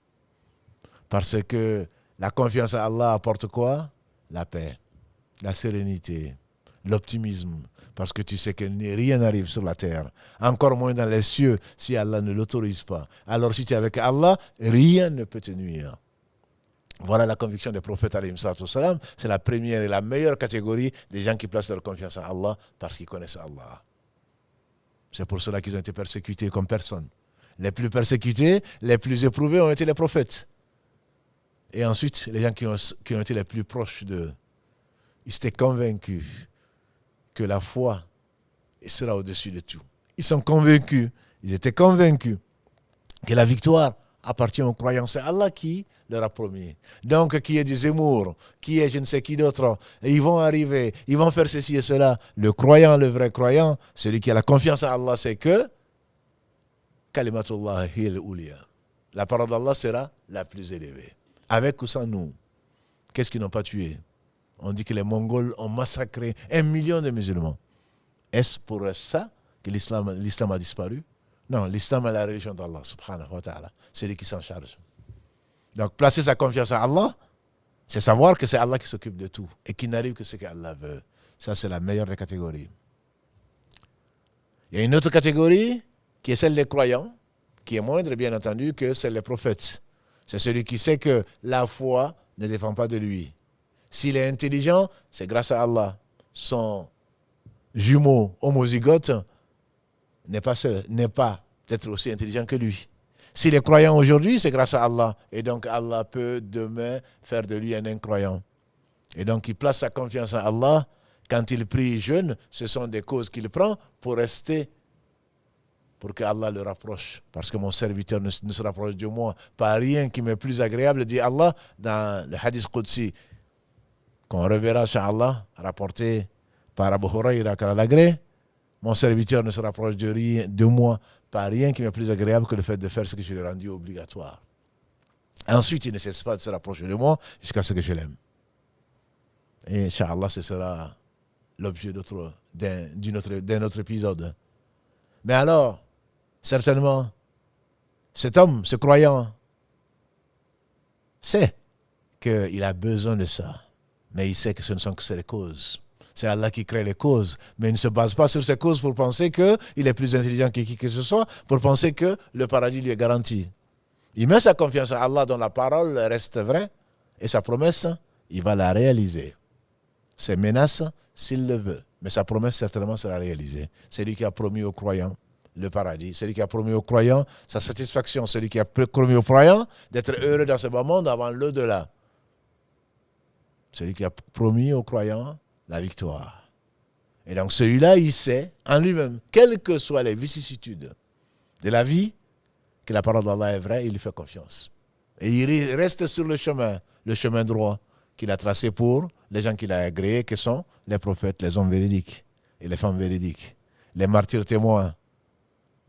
A: Parce que la confiance à Allah apporte quoi? La paix, la sérénité, l'optimisme. Parce que tu sais que rien n'arrive sur la terre, encore moins dans les cieux, si Allah ne l'autorise pas. Alors si tu es avec Allah, rien ne peut te nuire. Voilà la conviction des prophètes, c'est la première et la meilleure catégorie des gens qui placent leur confiance à Allah parce qu'ils connaissent Allah. C'est pour cela qu'ils ont été persécutés comme personne. Les plus persécutés, les plus éprouvés ont été les prophètes. Et ensuite, les gens qui ont été les plus proches d'eux, ils étaient convaincus que la foi sera au-dessus de tout. Ils sont convaincus, ils étaient convaincus que la victoire appartient aux croyants. C'est Allah qui leur a promis. Donc, qui est du Zemmour, qui est je ne sais qui d'autre, ils vont arriver, ils vont faire ceci et cela. Le croyant, le vrai croyant, celui qui a la confiance à Allah, c'est que Kalimatullah hil uliya. La parole d'Allah sera la plus élevée. Avec ou sans nous, qu'est-ce qu'ils n'ont pas tué? On dit que les Mongols ont massacré 1 million de musulmans. Est-ce pour ça que l'islam a disparu? Non, l'islam est la religion d'Allah, subhanahu wa ta'ala. C'est lui qui s'en charge. Donc, placer sa confiance à Allah, c'est savoir que c'est Allah qui s'occupe de tout et qui n'arrive que ce qu'Allah veut. Ça, c'est la meilleure des catégories. Il y a une autre catégorie qui est celle des croyants, qui est moindre, bien entendu, que celle des prophètes. C'est celui qui sait que la foi ne dépend pas de lui. S'il est intelligent, c'est grâce à Allah. Son jumeau homozygote n'est pas peut-être aussi intelligent que lui. S'il est croyant aujourd'hui, c'est grâce à Allah. Et donc Allah peut demain faire de lui un incroyant. Et donc il place sa confiance en Allah. Quand il prie jeûne, ce sont des causes qu'il prend pour rester, pour que Allah le rapproche. Parce que mon serviteur ne se rapproche de moi par rien qui m'est plus agréable, dit Allah dans le hadith Qudsi, qu'on reverra chez Allah, rapporté par Abu Huraira Karalagré. Mon serviteur ne se rapproche de moi par rien qui m'est plus agréable que le fait de faire ce que je lui ai rendu obligatoire. Ensuite, il ne cesse pas de se rapprocher de moi jusqu'à ce que je l'aime. Et Inch'Allah, ce sera l'objet d'un autre épisode. Mais alors, certainement, cet homme, ce croyant, sait qu'il a besoin de ça. Mais il sait que ce ne sont que les causes. C'est Allah qui crée les causes. Mais il ne se base pas sur ces causes pour penser qu'il est plus intelligent que qui que ce soit, pour penser que le paradis lui est garanti. Il met sa confiance à Allah dont la parole reste vraie, et sa promesse, il va la réaliser. Ses menaces, s'il le veut. Mais sa promesse, certainement, sera réalisée. C'est lui qui a promis aux croyants le paradis. C'est lui qui a promis aux croyants sa satisfaction. C'est lui qui a promis aux croyants d'être heureux dans ce bas monde avant l'au-delà. C'est lui qui a promis aux croyants la victoire. Et donc celui-là, il sait en lui-même, quelles que soient les vicissitudes de la vie, que la parole d'Allah est vraie, il lui fait confiance. Et il reste sur le chemin droit qu'il a tracé pour les gens qu'il a agréés, qui sont les prophètes, les hommes véridiques. et les femmes véridiques, les martyrs témoins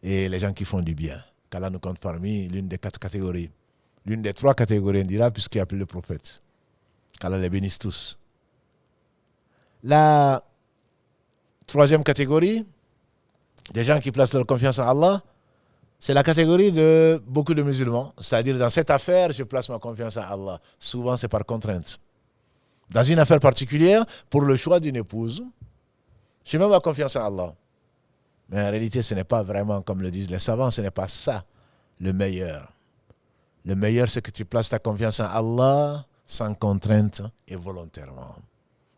A: et les gens qui font du bien. Qu'Allah nous compte parmi l'une des 4 catégories. L'une des 3 catégories, on dira, puisqu'il a appelé le prophète. Qu'Allah les bénisse tous. La 3e catégorie, des gens qui placent leur confiance en Allah, c'est la catégorie de beaucoup de musulmans. C'est-à-dire, dans cette affaire, je place ma confiance en Allah. Souvent, c'est par contrainte. Dans une affaire particulière, pour le choix d'une épouse, je mets ma confiance en Allah. Mais en réalité, ce n'est pas vraiment, comme le disent les savants, ce n'est pas ça le meilleur. Le meilleur, c'est que tu places ta confiance en Allah sans contrainte et volontairement.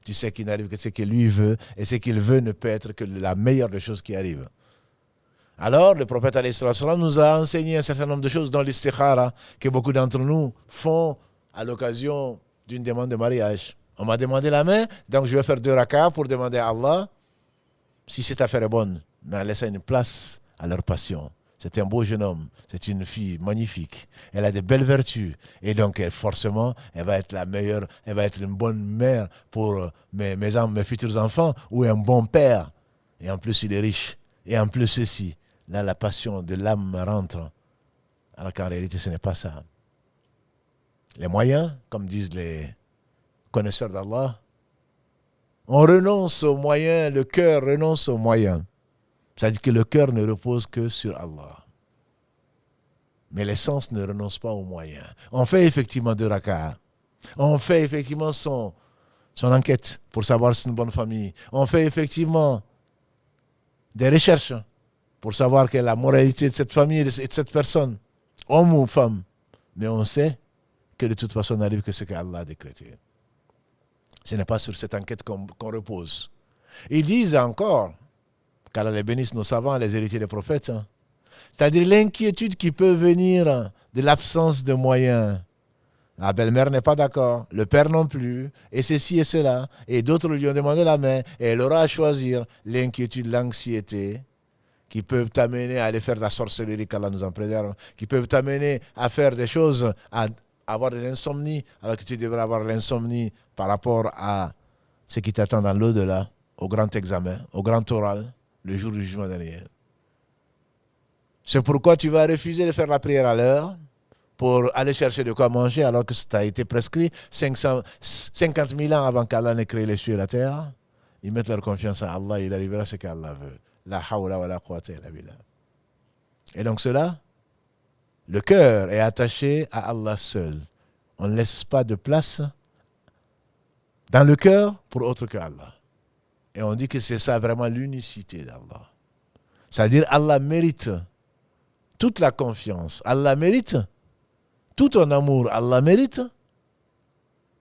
A: Tu sais qu'il n'arrive que ce que lui veut, et ce qu'il veut ne peut être que la meilleure des choses qui arrivent. Alors, le prophète alayhi salam nous a enseigné un certain nombre de choses dans l'istikhara que beaucoup d'entre nous font à l'occasion d'une demande de mariage. On m'a demandé la main, donc je vais faire 2 rakats pour demander à Allah si cette affaire est bonne. Mais en laissant une place à leur passion. C'est un beau jeune homme, c'est une fille magnifique. Elle a de belles vertus. Et donc, forcément, elle va être la meilleure, elle va être une bonne mère pour mes futurs enfants, ou un bon père. Et en plus, il est riche. Et en plus, ceci. Là, la passion de l'âme rentre. Alors qu'en réalité, ce n'est pas ça. Les moyens, comme disent les connaisseurs d'Allah, on renonce aux moyens, le cœur renonce aux moyens. C'est-à-dire que le cœur ne repose que sur Allah. Mais les sens ne renoncent pas aux moyens. On fait effectivement 2 raka'as. On fait effectivement son enquête pour savoir si c'est une bonne famille. On fait effectivement des recherches pour savoir quelle est la moralité de cette famille et de cette personne, homme ou femme. Mais on sait que de toute façon, n'arrive que ce qu'Allah a décrété. Ce n'est pas sur cette enquête qu'on repose. Ils disent encore, qu'Allah les bénisse nos savants, les héritiers des prophètes, hein, c'est-à-dire l'inquiétude qui peut venir de l'absence de moyens. La belle-mère n'est pas d'accord, le père non plus, et ceci et cela, et d'autres lui ont demandé la main, et elle aura à choisir l'inquiétude, l'anxiété, qui peuvent t'amener à aller faire de la sorcellerie, qu'Allah nous en préserve, qui peuvent t'amener à faire des choses, à avoir des insomnies, alors que tu devrais avoir l'insomnie par rapport à ce qui t'attend dans l'au-delà, au grand examen, au grand oral, le jour du jugement dernier. C'est pourquoi tu vas refuser de faire la prière à l'heure pour aller chercher de quoi manger alors que ça a été prescrit 50 000 ans avant qu'Allah n'ait créé les cieux et la terre. Ils mettent leur confiance en Allah et il arrivera ce qu'Allah veut. La hawla wa la quwwata illa billah. Et donc cela, le cœur est attaché à Allah seul. On ne laisse pas de place dans le cœur pour autre que Allah. Et on dit que c'est ça vraiment l'unicité d'Allah. C'est-à-dire Allah mérite toute la confiance. Allah mérite tout ton amour. Allah mérite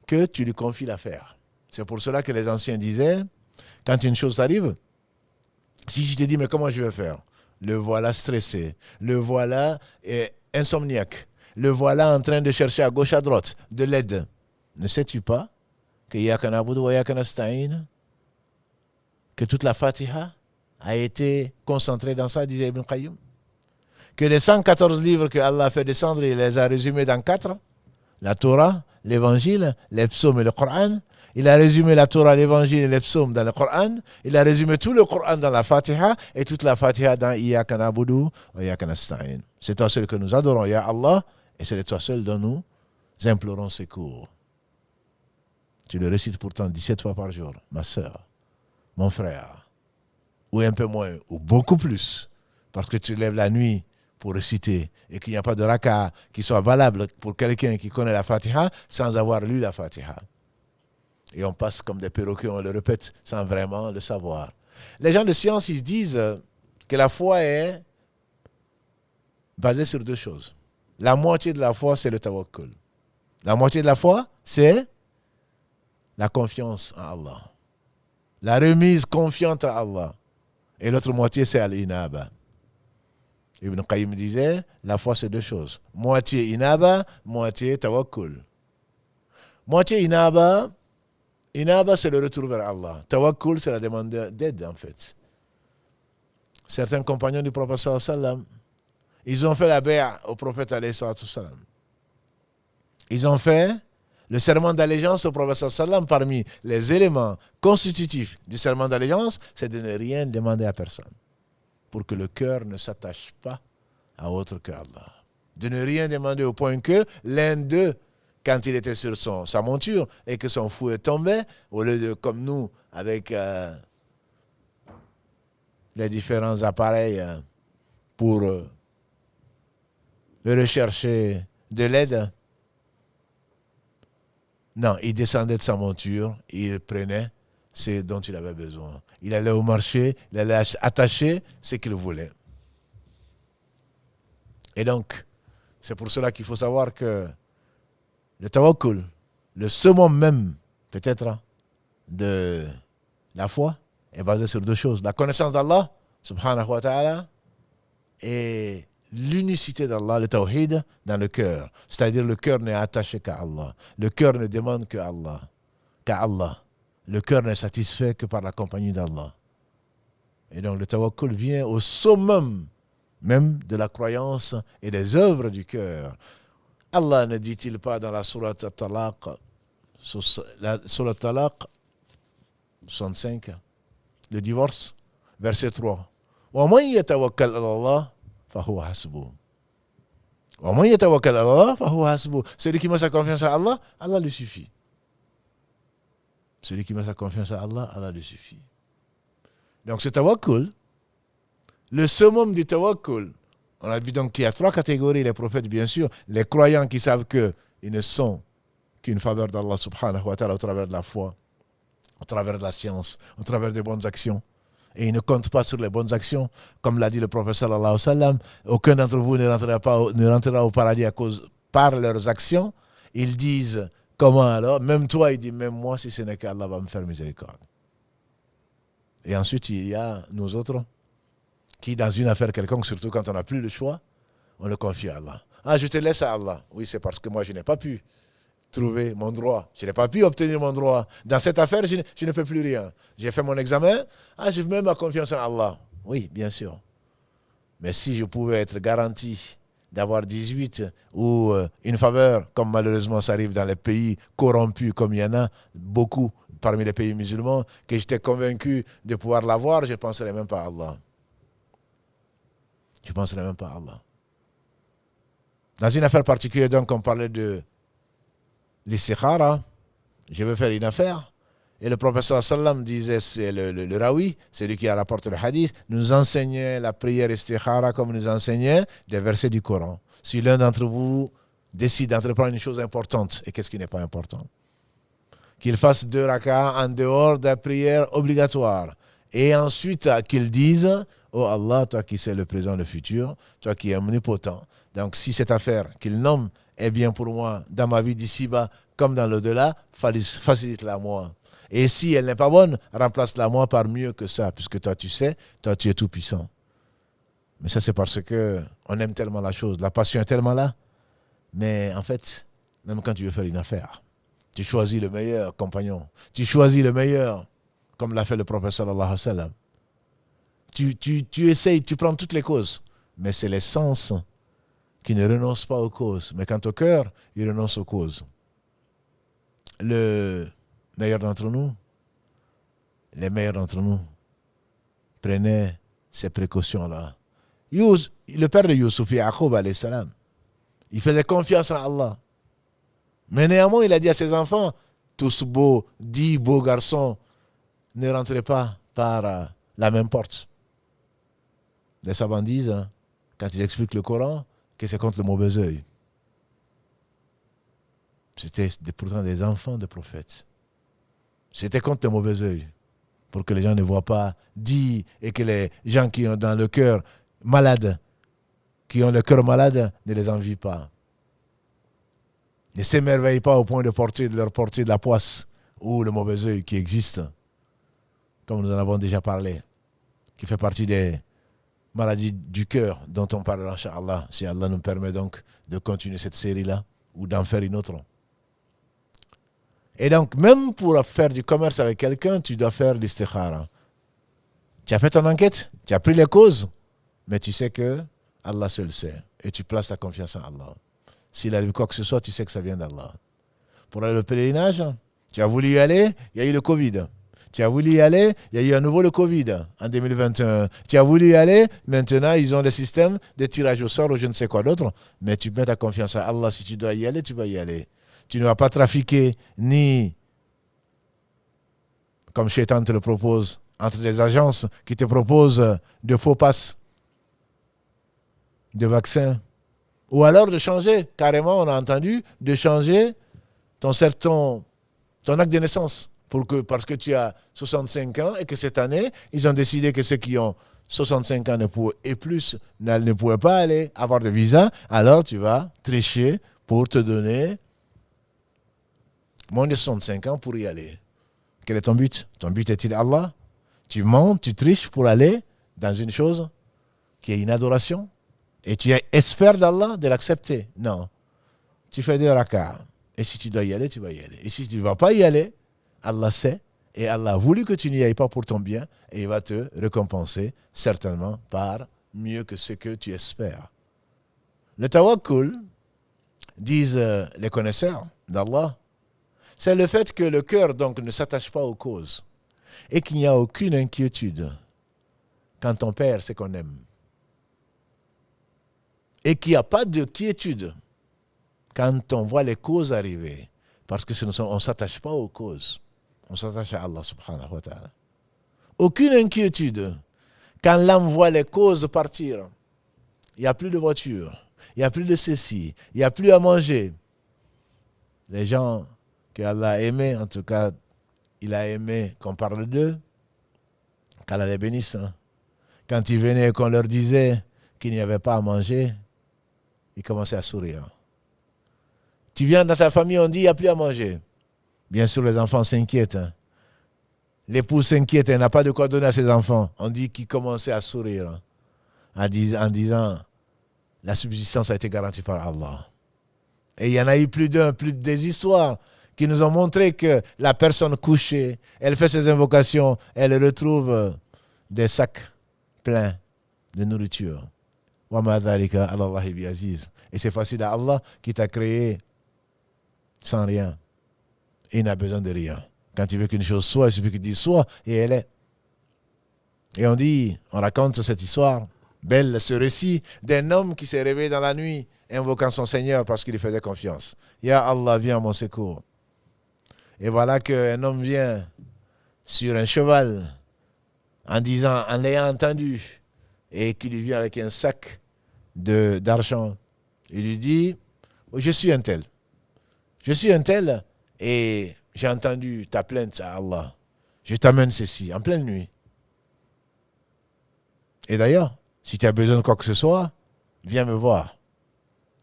A: que tu lui confies l'affaire. C'est pour cela que les anciens disaient, quand une chose t'arrive, si je te dis, mais comment je vais faire? Le voilà stressé, le voilà insomniaque, le voilà en train de chercher à gauche, à droite, de l'aide. Ne sais-tu pas que toute la Fatiha a été concentrée dans ça, disait Ibn Qayyim? Que les 114 livres que Allah a fait descendre, il les a résumés dans 4. La Torah, l'Évangile, les psaumes et le Coran. Il a résumé la Torah, l'Évangile et les psaumes dans le Coran. Il a résumé tout le Coran dans la Fatiha et toute la Fatiha dans Iyyaka na'budu wa iyyaka nasta'in. C'est toi seul que nous adorons, Ya Allah, et c'est de toi seul dont nous implorons secours. Tu le récites pourtant 17 fois par jour, ma soeur, mon frère, ou un peu moins, ou beaucoup plus, parce que tu lèves la nuit pour réciter et qu'il n'y a pas de raka qui soit valable pour quelqu'un qui connaît la Fatiha sans avoir lu la Fatiha. Et on passe comme des perroquets, on le répète sans vraiment le savoir. Les gens de science, ils disent que la foi est basée sur 2 choses. La moitié de la foi, c'est le tawakkul. La moitié de la foi, c'est la confiance en Allah. La remise confiante à Allah. Et l'autre moitié, c'est al-inaba. Ibn Qayyim disait, la foi, c'est 2 choses. Moitié inaba, moitié tawakkul. Moitié inaba, c'est le retour vers Allah. Tawakkul, c'est la demande d'aide, en fait. Certains compagnons du prophète sallallahu alayhi wa sallam, ils ont fait la bay'a au prophète alayhi sallallahu alayhi wa sallam. Ils ont fait Le serment d'allégeance au prophète sallam, parmi les éléments constitutifs du serment d'allégeance, c'est de ne rien demander à personne, pour que le cœur ne s'attache pas à autre que Allah. De ne rien demander au point que l'un d'eux, quand il était sur sa monture et que son fouet tombait, au lieu de, comme nous, avec les différents appareils pour rechercher de l'aide, non, il descendait de sa monture, il prenait ce dont il avait besoin. Il allait au marché, il allait attacher ce qu'il voulait. Et donc, c'est pour cela qu'il faut savoir que le tawakkul, le summum même, peut-être, de la foi, est basé sur deux choses. La connaissance d'Allah, subhanahu wa ta'ala, et l'unicité d'Allah, le tawhid, dans le cœur. C'est-à-dire le cœur n'est attaché qu'à Allah. Le cœur ne demande qu'à Allah. Le cœur n'est satisfait que par la compagnie d'Allah. Et donc le tawakkul vient au summum même de la croyance et des œuvres du cœur. Allah ne dit-il pas dans la sourate Talaq, la sourate Talaq 65, le divorce, verset 3. وَمَنْ يَتَوَكَّلْ عَلَى اللَّهِ فَهُوَ حَسْبُهُ. وَمَنْ يَتَوَكَّلْ عَلَى اللَّهِ فَهُوَ حَسْبُهُ. Celui qui met sa confiance à Allah, Allah lui suffit. Celui qui met sa confiance à Allah, Allah lui suffit. Donc ce tawakkul, le summum du tawakkul, on a vu donc qu'il y a trois catégories, les prophètes bien sûr, les croyants qui savent qu'ils ne sont qu'une faveur d'Allah subhanahu wa ta'ala au travers de la foi, au travers de la science, au travers des bonnes actions. Et ils ne comptent pas sur les bonnes actions. Comme l'a dit le prophète sallallahu alayhi wa sallam, aucun d'entre vous ne rentrera au paradis par leurs actions. Ils disent, comment alors? Même toi, il dit, même moi, si ce n'est qu'Allah va me faire miséricorde. Et ensuite, il y a nous autres qui, dans une affaire quelconque, surtout quand on n'a plus le choix, on le confie à Allah. Ah, je te laisse à Allah. Oui, c'est parce que moi, je n'ai pas pu trouver mon droit. Je n'ai pas pu obtenir mon droit. Dans cette affaire, je ne peux plus rien. J'ai fait mon examen. Ah, je mets ma confiance en Allah. Oui, bien sûr. Mais si je pouvais être garanti d'avoir 18 ou une faveur, comme malheureusement ça arrive dans les pays corrompus, comme il y en a beaucoup parmi les pays musulmans, que j'étais convaincu de pouvoir l'avoir, je ne penserais même pas à Allah. Je ne penserais même pas à Allah. Dans une affaire particulière, donc, on parlait de l'istikhara. Je veux faire une affaire. Et le professeur sallam disait, c'est le rawi, celui qui rapporte le hadith, nous enseignait la prière istikhara comme nous enseignait des versets du Coran. Si l'un d'entre vous décide d'entreprendre une chose importante, et qu'est-ce qui n'est pas important? Qu'il fasse 2 rak'ahs en dehors de la prière obligatoire. Et ensuite qu'il dise, oh Allah, toi qui sais le présent, le futur, toi qui es omnipotent. Donc si cette affaire qu'il nomme est bien pour moi dans ma vie d'ici-bas comme dans l'au-delà, facilite-la moi. Et si elle n'est pas bonne, remplace-la moi par mieux que ça, puisque toi tu sais, toi tu es tout puissant. Mais ça c'est parce que on aime tellement la chose, la passion est tellement là. Mais en fait, même quand tu veux faire une affaire, tu choisis le meilleur compagnon, tu choisis le meilleur, comme l'a fait le prophète sallallahu alayhi wa sallam. Tu essayes, tu prends toutes les causes, mais c'est les sens qui ne renoncent pas aux causes. Mais quant au cœur, il renonce aux causes. Le meilleur d'entre nous, les meilleurs d'entre nous, prenaient ces précautions-là. Le père de Youssouf, Yaqub alayhi salam, il faisait confiance en Allah. Mais néanmoins, il a dit à ses enfants, tous beaux, 10 beaux garçons, ne rentrez pas par la même porte. Les savants disent, quand ils expliquent le Coran, que c'est contre le mauvais œil. C'était pourtant des enfants de prophètes. C'était contre le mauvais œil. Pour que les gens ne voient pas dit et que les gens qui ont dans le cœur malade, qui ont le cœur malade, ne les envient pas. Ne s'émerveillent pas au point de leur porter de la poisse ou le mauvais œil qui existe, comme nous en avons déjà parlé, qui fait partie des maladies du cœur dont on parlera, Inch'Allah, si Allah nous permet donc de continuer cette série-là ou d'en faire une autre. Et donc, même pour faire du commerce avec quelqu'un, tu dois faire l'istikhara. Tu as fait ton enquête, tu as pris les causes, mais tu sais que Allah seul sait. Et tu places ta confiance en Allah. S'il arrive quoi que ce soit, tu sais que ça vient d'Allah. pour aller au pèlerinage. Tu as voulu y aller, il y a eu le Covid. Tu as voulu y aller, il y a eu à nouveau le Covid en 2021. Tu as voulu y aller, maintenant ils ont le système de tirage au sort ou je ne sais quoi d'autre. Mais tu mets ta confiance à Allah, si tu dois y aller, tu vas y aller. Tu ne vas pas trafiquer ni, comme Shaitan te le propose, entre les agences qui te proposent de faux passes, de vaccins. Ou alors de changer, carrément, on a entendu, de changer ton acte de naissance. Parce que tu as 65 ans et que cette année, ils ont décidé que ceux qui ont 65 ans et plus ne pouvaient pas aller avoir de visa, alors tu vas tricher pour te donner moins de 65 ans pour y aller. Quel est ton but? Ton but est-il Allah? Tu mens, tu triches pour aller dans une chose qui est une adoration et tu espères d'Allah de l'accepter. Non. Tu fais des rakats. Et si tu dois y aller, tu vas y aller. Et si tu ne vas pas y aller, Allah sait et Allah a voulu que tu n'y ailles pas pour ton bien et il va te récompenser certainement par mieux que ce que tu espères. Le tawakkul, disent les connaisseurs d'Allah, c'est le fait que le cœur donc ne s'attache pas aux causes et qu'il n'y a aucune inquiétude quand on perd ce qu'on aime. Et qu'il n'y a pas de quiétude quand on voit les causes arriver. Parce que on ne s'attache pas aux causes. On s'attache à Allah subhanahu wa ta'ala. Aucune inquiétude quand l'âme voit les causes partir. Il n'y a plus de voiture, il n'y a plus de ceci, il n'y a plus à manger. Les gens que Allah a aimés, en tout cas, il a aimé qu'on parle d'eux, qu'Allah les bénisse. Quand ils venaient et qu'on leur disait qu'il n'y avait pas à manger, ils commençaient à sourire. Tu viens dans ta famille, on dit il n'y a plus à manger. Bien sûr, les enfants s'inquiètent. L'épouse s'inquiète, elle n'a pas de quoi donner à ses enfants. On dit qu'il commençait à sourire en disant la subsistance a été garantie par Allah. Et il y en a eu plus des histoires qui nous ont montré que la personne couchée, elle fait ses invocations, elle retrouve des sacs pleins de nourriture. Et c'est facile à Allah qui t'a créé sans rien. Et il n'a besoin de rien. Quand tu veux qu'une chose soit, il suffit qu'il dise soit, et elle est. Et on raconte cette histoire belle, ce récit d'un homme qui s'est réveillé dans la nuit, invoquant son Seigneur parce qu'il lui faisait confiance. Ya Allah, viens à mon secours. Et voilà qu'un homme vient sur un cheval en l'ayant entendu, et qui lui vient avec un sac d'argent. Il lui dit, je suis un tel. Je suis un tel et j'ai entendu ta plainte à Allah. Je t'amène ceci en pleine nuit. Et d'ailleurs, si tu as besoin de quoi que ce soit, viens me voir.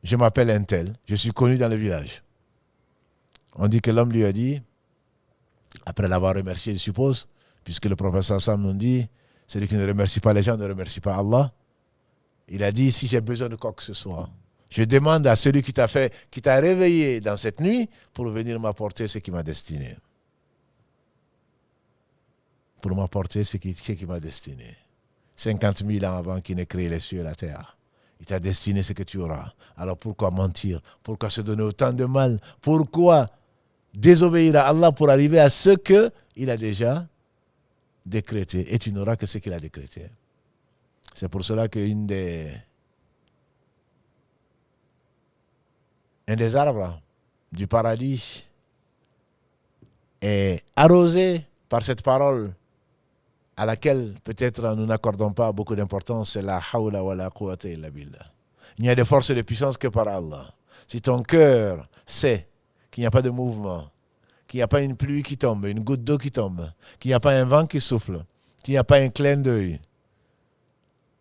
A: Je m'appelle un tel, je suis connu dans le village. On dit que l'homme lui a dit, après l'avoir remercié, je suppose, puisque le professeur Sam nous dit, celui qui ne remercie pas les gens ne remercie pas Allah. Il a dit, si j'ai besoin de quoi que ce soit, je demande à celui qui t'a réveillé dans cette nuit pour venir m'apporter ce qui m'a destiné. Pour m'apporter ce qui m'a destiné. 50 000 ans avant qu'il n'ait créé les cieux et la terre. Il t'a destiné ce que tu auras. Alors pourquoi mentir? Pourquoi se donner autant de mal? Pourquoi désobéir à Allah pour arriver à ce qu'il a déjà décrété? Et tu n'auras que ce qu'il a décrété. C'est pour cela qu'un des arbres du paradis est arrosé par cette parole à laquelle peut-être nous n'accordons pas beaucoup d'importance, c'est la hawla wa la quwwata illa billah. Il n'y a de force et de puissance que par Allah. Si ton cœur sait qu'il n'y a pas de mouvement, qu'il n'y a pas une pluie qui tombe, une goutte d'eau qui tombe, qu'il n'y a pas un vent qui souffle, qu'il n'y a pas un clin d'œil,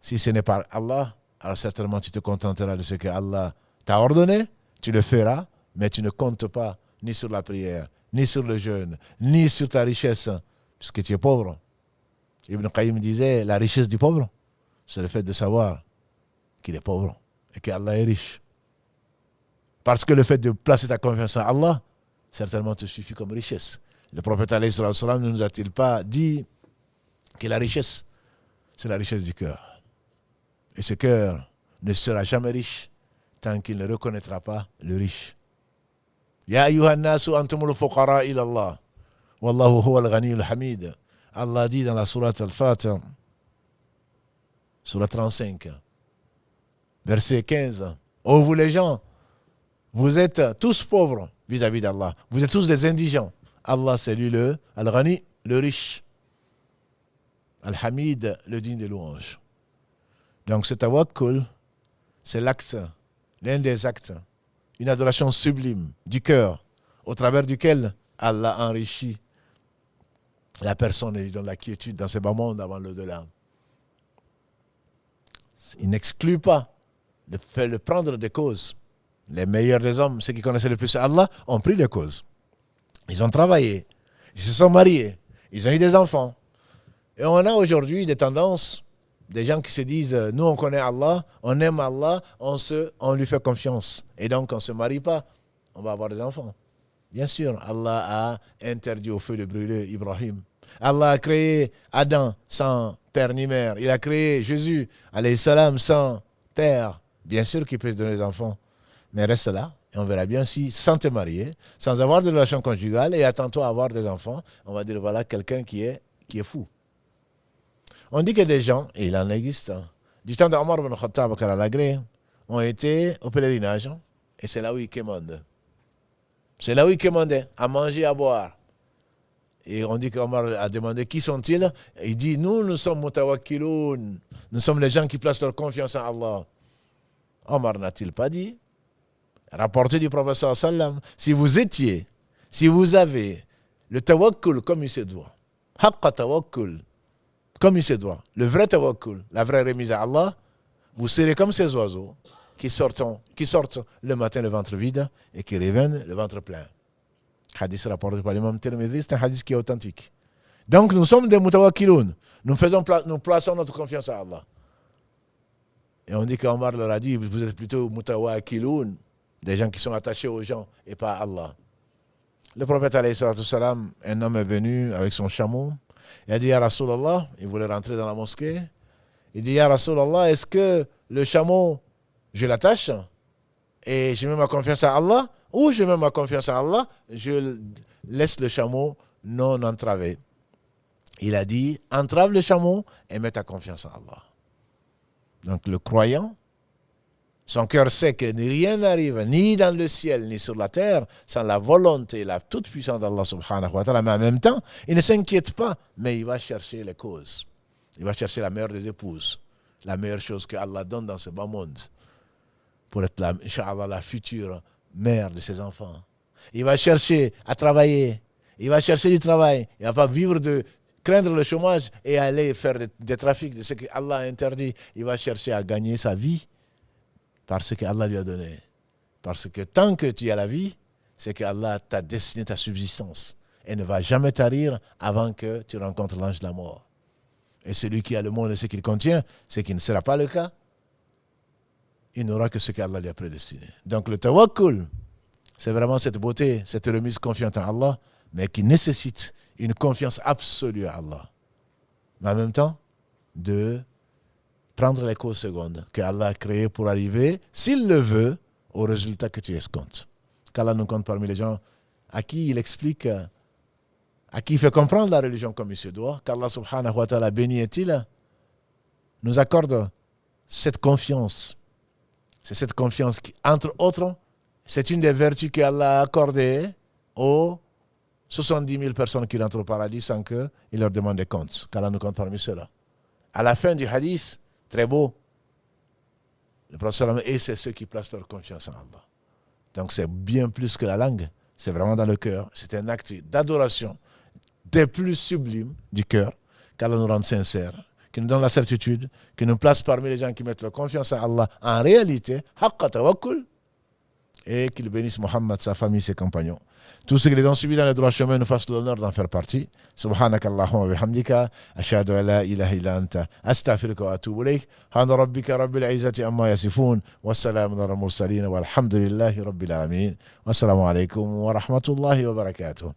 A: si ce n'est par Allah, alors certainement tu te contenteras de ce que Allah t'a ordonné, tu le feras, mais tu ne comptes pas ni sur la prière, ni sur le jeûne, ni sur ta richesse, puisque tu es pauvre. Ibn Qayyim disait, la richesse du pauvre, c'est le fait de savoir qu'il est pauvre et qu'Allah est riche. Parce que le fait de placer ta confiance en Allah, certainement te suffit comme richesse. Le prophète alayhi salam ne nous a-t-il pas dit que la richesse, c'est la richesse du cœur. Et ce cœur ne sera jamais riche tant qu'il ne reconnaîtra pas le riche. Ya ayyuhan nasu antumul fuqara ila Allah. Wallahu huwa al-ghani al-hamid. Allah dit dans la sourate Al-Fatir, sourate 35, verset 15. Oh vous les gens, vous êtes tous pauvres vis-à-vis d'Allah. Vous êtes tous des indigents. Allah c'est lui le Al-Ghani, le riche. Al-Hamid, le digne de louange. Donc ce tawakkul, c'est l'axe, l'un des actes, une adoration sublime du cœur, au travers duquel Allah enrichit la personne et lui donne la quiétude dans ce bas monde avant l'au-delà. Il n'exclut pas de prendre des causes. Les meilleurs des hommes, ceux qui connaissaient le plus Allah, ont pris des causes. Ils ont travaillé, ils se sont mariés, ils ont eu des enfants. Et on a aujourd'hui des tendances, des gens qui se disent, nous on connaît Allah, on aime Allah, on lui fait confiance. Et donc on ne se marie pas, on va avoir des enfants. Bien sûr, Allah a interdit au feu de brûler Ibrahim. Allah a créé Adam sans père ni mère. Il a créé Jésus, alayhi salam, sans père. Bien sûr qu'il peut donner des enfants. Mais reste là, et on verra bien si, sans te marier, sans avoir de relation conjugale, et attends-toi à avoir des enfants, on va dire, voilà quelqu'un qui est fou. On dit que des gens, et il en existe, du temps d'Omar ibn Khattab, ont été au pèlerinage, et c'est là où ils commandent. C'est là où ils commandaient, à manger, à boire. Et on dit qu'Omar a demandé qui sont-ils. Il dit, nous sommes mutawakkiloun. Nous sommes les gens qui placent leur confiance en Allah. Omar n'a-t-il pas dit, rapporté du prophète sallam, si vous avez le tawakkul comme il se doit, haqqa tawakkul, comme il se doit, le vrai tawakkul, la vraie remise à Allah, vous serez comme ces oiseaux qui sortent le matin le ventre vide et qui reviennent le ventre plein. Hadith rapporté par l'imam Tirmidhi, c'est un hadith qui est authentique. Donc nous sommes des mutawakkiloun. Nous plaçons notre confiance à Allah. Et on dit qu'Omar leur a dit, vous êtes plutôt mutawakkiloun, des gens qui sont attachés aux gens et pas à Allah. Le prophète alayhi salatu salam, un homme est venu avec son chameau. Il a dit, Ya Rasulallah, il voulait rentrer dans la mosquée. Il dit, Ya Rasulallah, est-ce que le chameau, je l'attache et je mets ma confiance à Allah, ou je mets ma confiance à Allah, je laisse le chameau non entravé. Il a dit, entrave le chameau et mets ta confiance à Allah. Donc le croyant, son cœur sait que rien n'arrive, ni dans le ciel, ni sur la terre, sans la volonté, la toute-puissance d'Allah subhanahu wa ta'ala. Mais en même temps, il ne s'inquiète pas, mais il va chercher les causes. Il va chercher la meilleure des épouses, la meilleure chose que Allah donne dans ce bas monde, pour être, Inch'Allah, la future mère de ses enfants. Il va chercher à travailler, il va chercher du travail, il ne va pas vivre de craindre le chômage et aller faire des trafics, de ce que Allah a interdit. Il va chercher à gagner sa vie parce que Allah lui a donné. Parce que tant que tu as la vie, c'est que Allah t'a destiné ta subsistance et ne va jamais tarir avant que tu rencontres l'ange de la mort. Et celui qui a le monde et ce qu'il contient, c'est qu'il ne sera pas le cas. Il n'aura que ce qu'Allah lui a prédestiné. Donc le tawakkul, c'est vraiment cette beauté, cette remise confiante en Allah, mais qui nécessite une confiance absolue à Allah. Mais en même temps, de prendre les causes secondes que Allah a créées pour arriver, s'il le veut, au résultat que tu escomptes. Qu'Allah nous compte parmi les gens à qui il explique, à qui il fait comprendre la religion comme il se doit, qu'Allah subhanahu wa ta'ala, béni est-il, nous accorde cette confiance. C'est cette confiance qui, entre autres, c'est une des vertus qu'Allah a accordées aux 70 000 personnes qui rentrent au paradis sans qu'il leur demande des comptes. Qu'Allah nous compte parmi ceux-là. À la fin du hadith, très beau, le prophète, et c'est ceux qui placent leur confiance en Allah. Donc c'est bien plus que la langue, c'est vraiment dans le cœur. C'est un acte d'adoration des plus sublimes du cœur, qu'Allah nous rende sincères, qui nous donne la certitude, qui nous place parmi les gens qui mettent leur confiance en Allah en réalité, haqqa tawakkul, et qu'il bénisse Mohammed, sa famille, ses compagnons. Tous ceux qui les ont suivis dans le droit chemin nous fassent l'honneur d'en faire partie. Subhanaka Allahumma wa bihamdika, ashhadu an la ilaha illa anta, astaghfiruka wa atubu ilayk. Hana rabbika rabbil izzati amma yasifun, wa salamun ala al-mursalin, walhamdulillahi rabbil alamin. Wassalamu alaykum wa rahmatullahi wa barakatuh.